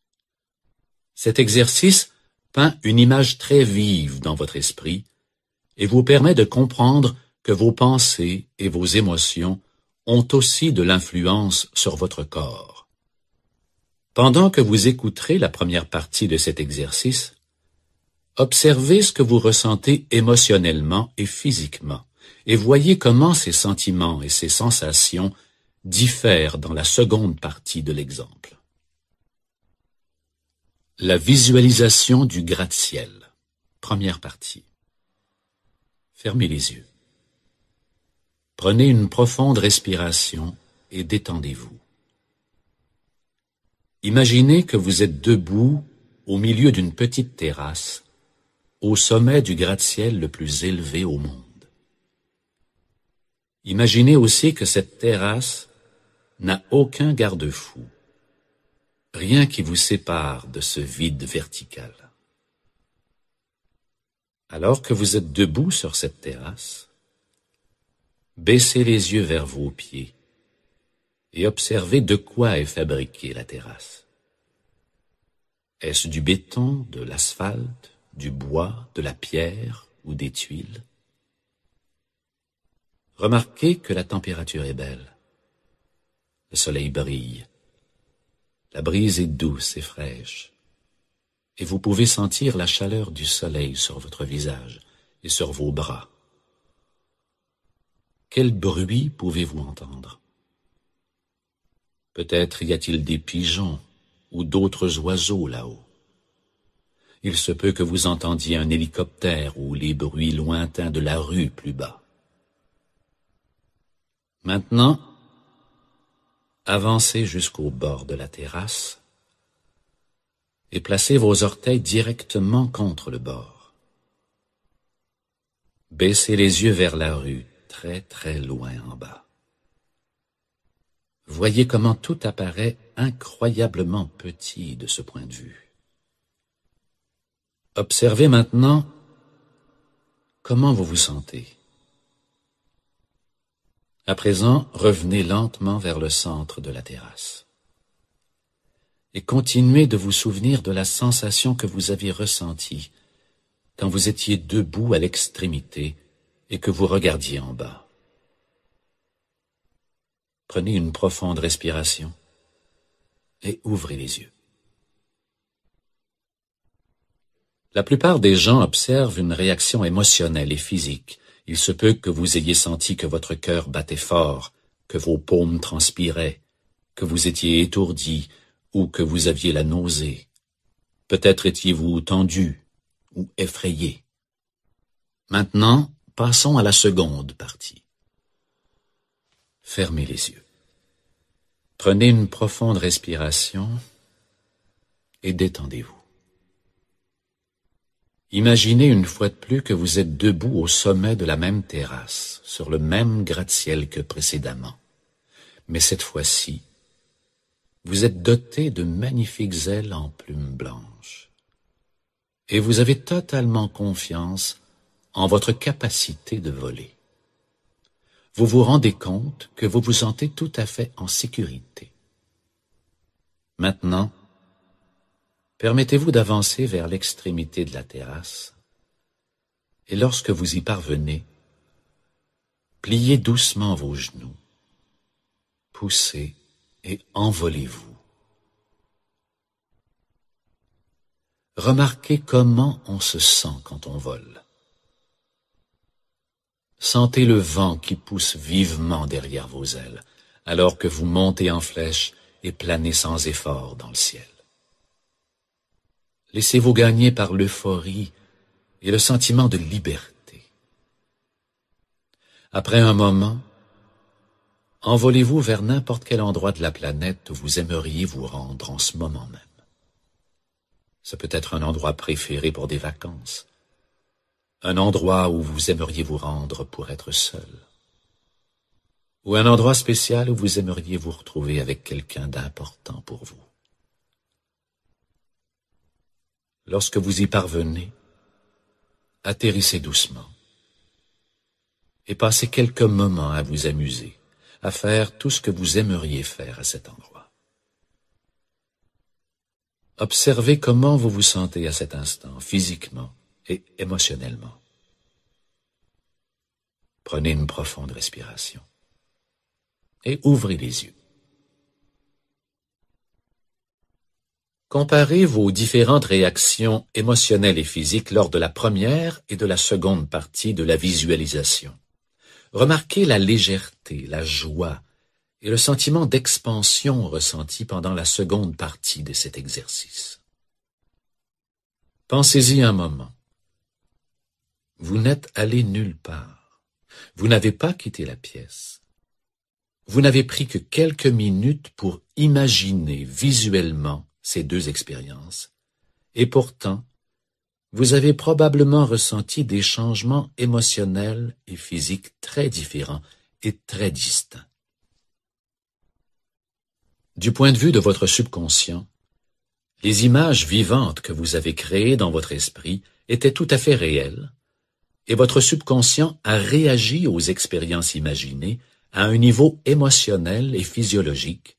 Cet exercice peint une image très vive dans votre esprit et vous permet de comprendre que vos pensées et vos émotions ont aussi de l'influence sur votre corps. Pendant que vous écouterez la première partie de cet exercice, observez ce que vous ressentez émotionnellement et physiquement, et voyez comment ces sentiments et ces sensations diffèrent dans la seconde partie de l'exemple. La visualisation du gratte-ciel. Première partie. Fermez les yeux. Prenez une profonde respiration et détendez-vous. Imaginez que vous êtes debout au milieu d'une petite terrasse, au sommet du gratte-ciel le plus élevé au monde. Imaginez aussi que cette terrasse n'a aucun garde-fou, rien qui vous sépare de ce vide vertical. Alors que vous êtes debout sur cette terrasse, baissez les yeux vers vos pieds et observez de quoi est fabriquée la terrasse. Est-ce du béton, de l'asphalte, du bois, de la pierre ou des tuiles? Remarquez que la température est belle. Le soleil brille. La brise est douce et fraîche. Et vous pouvez sentir la chaleur du soleil sur votre visage et sur vos bras. Quel bruit pouvez-vous entendre? Peut-être y a-t-il des pigeons ou d'autres oiseaux là-haut. Il se peut que vous entendiez un hélicoptère ou les bruits lointains de la rue plus bas. Maintenant, avancez jusqu'au bord de la terrasse et placez vos orteils directement contre le bord. Baissez les yeux vers la rue, très très loin en bas. Voyez comment tout apparaît incroyablement petit de ce point de vue. Observez maintenant comment vous vous sentez. À présent, revenez lentement vers le centre de la terrasse et continuez de vous souvenir de la sensation que vous avez ressentie quand vous étiez debout à l'extrémité et que vous regardiez en bas. Prenez une profonde respiration et ouvrez les yeux. La plupart des gens observent une réaction émotionnelle et physique. Il se peut que vous ayez senti que votre cœur battait fort, que vos paumes transpiraient, que vous étiez étourdi ou que vous aviez la nausée. Peut-être étiez-vous tendu ou effrayé. Maintenant, passons à la seconde partie. Fermez les yeux. Prenez une profonde respiration et détendez-vous. Imaginez une fois de plus que vous êtes debout au sommet de la même terrasse, sur le même gratte-ciel que précédemment. Mais cette fois-ci, vous êtes doté de magnifiques ailes en plumes blanches. Et vous avez totalement confiance en votre capacité de voler. Vous vous rendez compte que vous vous sentez tout à fait en sécurité. Maintenant, permettez-vous d'avancer vers l'extrémité de la terrasse et lorsque vous y parvenez, pliez doucement vos genoux, poussez et envolez-vous. Remarquez comment on se sent quand on vole. Sentez le vent qui pousse vivement derrière vos ailes, alors que vous montez en flèche et planez sans effort dans le ciel. Laissez-vous gagner par l'euphorie et le sentiment de liberté. Après un moment, envolez-vous vers n'importe quel endroit de la planète où vous aimeriez vous rendre en ce moment même. Ça peut être un endroit préféré pour des vacances, un endroit où vous aimeriez vous rendre pour être seul, ou un endroit spécial où vous aimeriez vous retrouver avec quelqu'un d'important pour vous. Lorsque vous y parvenez, atterrissez doucement et passez quelques moments à vous amuser, à faire tout ce que vous aimeriez faire à cet endroit. Observez comment vous vous sentez à cet instant, physiquement et émotionnellement. Prenez une profonde respiration et ouvrez les yeux. Comparez vos différentes réactions émotionnelles et physiques lors de la première et de la seconde partie de la visualisation. Remarquez la légèreté, la joie et le sentiment d'expansion ressenti pendant la seconde partie de cet exercice. Pensez-y un moment. Vous n'êtes allé nulle part. Vous n'avez pas quitté la pièce. Vous n'avez pris que quelques minutes pour imaginer visuellement ces deux expériences, et pourtant, vous avez probablement ressenti des changements émotionnels et physiques très différents et très distincts. Du point de vue de votre subconscient, les images vivantes que vous avez créées dans votre esprit étaient tout à fait réelles, et votre subconscient a réagi aux expériences imaginées à un niveau émotionnel et physiologique,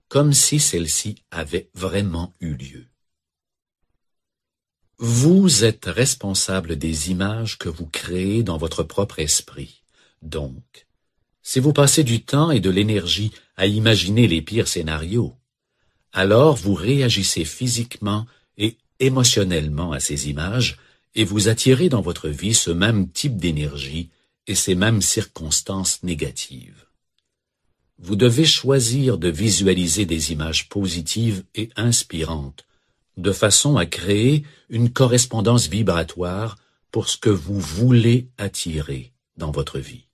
comme si celles-ci avaient vraiment eu lieu. Vous êtes responsable des images que vous créez dans votre propre esprit. Donc, si vous passez du temps et de l'énergie à imaginer les pires scénarios, alors vous réagissez physiquement et émotionnellement à ces images et vous attirez dans votre vie ce même type d'énergie et ces mêmes circonstances négatives. Vous devez choisir de visualiser des images positives et inspirantes, de façon à créer une correspondance vibratoire pour ce que vous voulez attirer dans votre vie.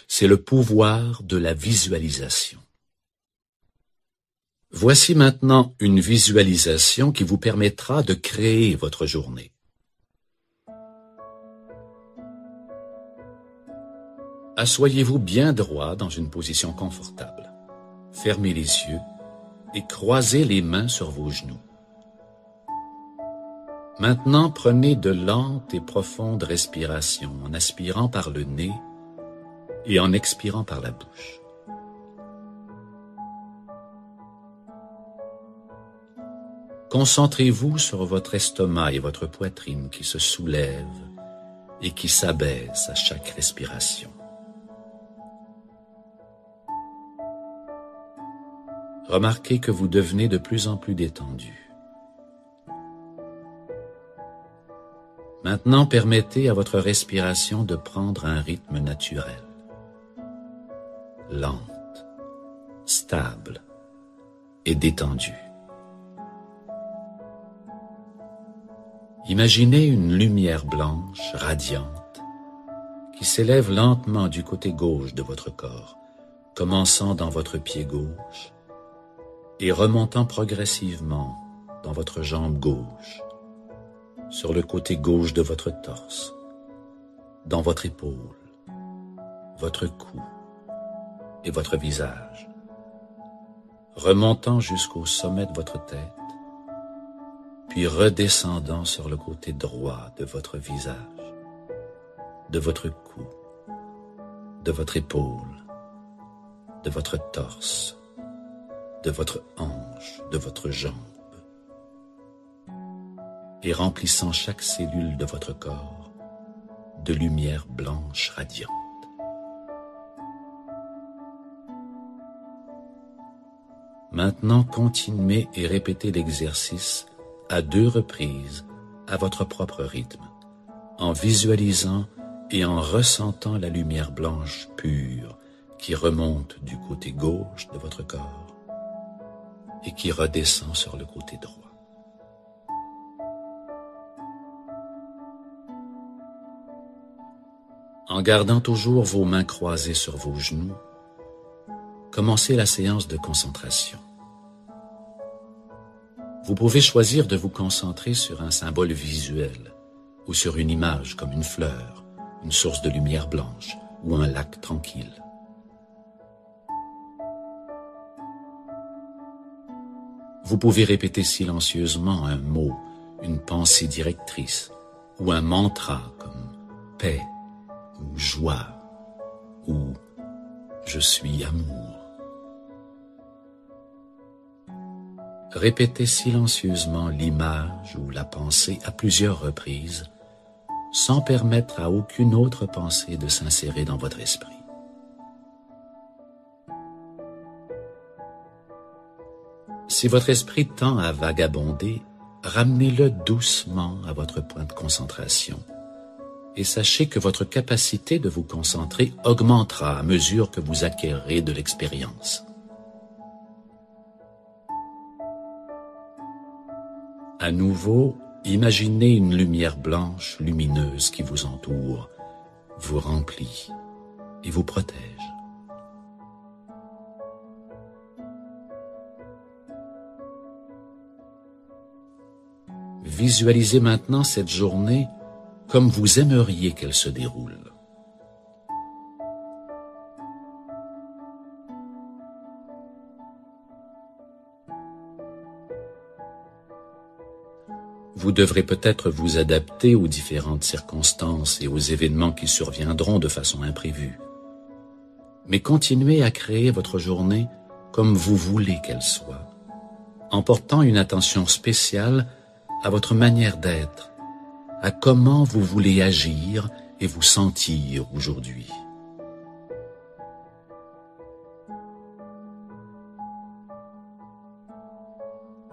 C'est le pouvoir de la visualisation. Voici maintenant une visualisation qui vous permettra de créer votre journée. Assoyez-vous bien droit dans une position confortable. Fermez les yeux et croisez les mains sur vos genoux. Maintenant, prenez de lentes et profondes respirations en aspirant par le nez et en expirant par la bouche. Concentrez-vous sur votre estomac et votre poitrine qui se soulèvent et qui s'abaissent à chaque respiration. Remarquez que vous devenez de plus en plus détendu. Maintenant, permettez à votre respiration de prendre un rythme naturel, lente, stable et détendue. Imaginez une lumière blanche, radiante, qui s'élève lentement du côté gauche de votre corps, commençant dans votre pied gauche et remontant progressivement dans votre jambe gauche, sur le côté gauche de votre torse, dans votre épaule, votre cou et votre visage, remontant jusqu'au sommet de votre tête, puis redescendant sur le côté droit de votre visage, de votre cou, de votre épaule, de votre torse, de votre hanche, de votre jambe, et remplissant chaque cellule de votre corps de lumière blanche radiante. Maintenant, continuez et répétez l'exercice à 2 reprises à votre propre rythme, en visualisant et en ressentant la lumière blanche pure qui remonte du côté gauche de votre corps et qui redescend sur le côté droit. En gardant toujours vos mains croisées sur vos genoux, commencez la séance de concentration. Vous pouvez choisir de vous concentrer sur un symbole visuel ou sur une image comme une fleur, une source de lumière blanche ou un lac tranquille. Vous pouvez répéter silencieusement un mot, une pensée directrice ou un mantra comme paix ou joie ou je suis amour. Répétez silencieusement l'image ou la pensée à plusieurs reprises, sans permettre à aucune autre pensée de s'insérer dans votre esprit. Si votre esprit tend à vagabonder, ramenez-le doucement à votre point de concentration et sachez que votre capacité de vous concentrer augmentera à mesure que vous acquérerez de l'expérience. À nouveau, Imaginez une lumière blanche, lumineuse qui vous entoure, vous remplit et vous protège. Visualisez maintenant cette journée comme vous aimeriez qu'elle se déroule. Vous devrez peut-être vous adapter aux différentes circonstances et aux événements qui surviendront de façon imprévue. Mais continuez à créer votre journée comme vous voulez qu'elle soit, en portant une attention spéciale à votre manière d'être, à comment vous voulez agir et vous sentir aujourd'hui.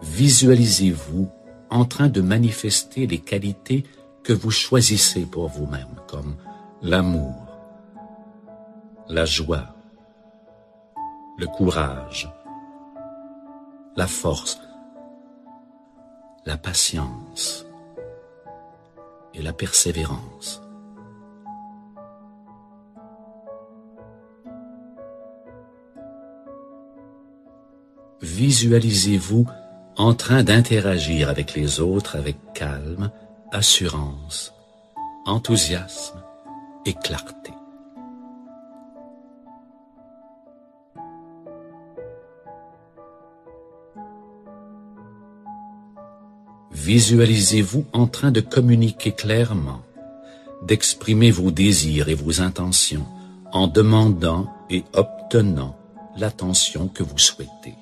Visualisez-vous en train de manifester les qualités que vous choisissez pour vous-même, comme l'amour, la joie, le courage, la force, la patience et la persévérance. Visualisez-vous en train d'interagir avec les autres avec calme, assurance, enthousiasme et clarté. Visualisez-vous en train de communiquer clairement, d'exprimer vos désirs et vos intentions en demandant et obtenant l'attention que vous souhaitez.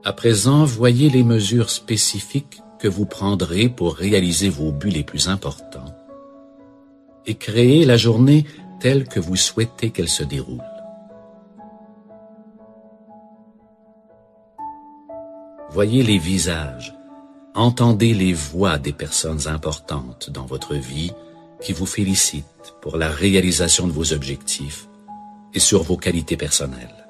À présent, voyez les mesures spécifiques que vous prendrez pour réaliser vos buts les plus importants et créer la journée telle que vous souhaitez qu'elle se déroule. Voyez les visages, entendez les voix des personnes importantes dans votre vie qui vous félicitent pour la réalisation de vos objectifs et sur vos qualités personnelles.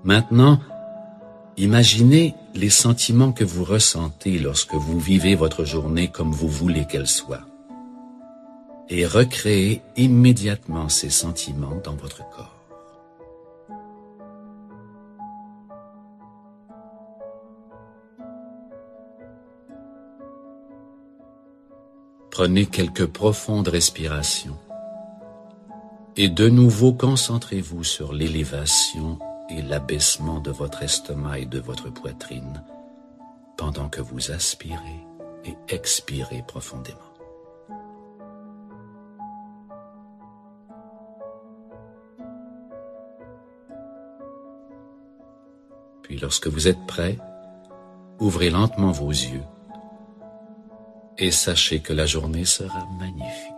Maintenant, imaginez les sentiments que vous ressentez lorsque vous vivez votre journée comme vous voulez qu'elle soit. Et recréez immédiatement ces sentiments dans votre corps. Prenez quelques profondes respirations et de nouveau concentrez-vous sur l'élévation et l'abaissement de votre estomac et de votre poitrine pendant que vous aspirez et expirez profondément. Puis lorsque vous êtes prêt, ouvrez lentement vos yeux et sachez que la journée sera magnifique.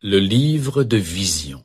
Le livre de vision.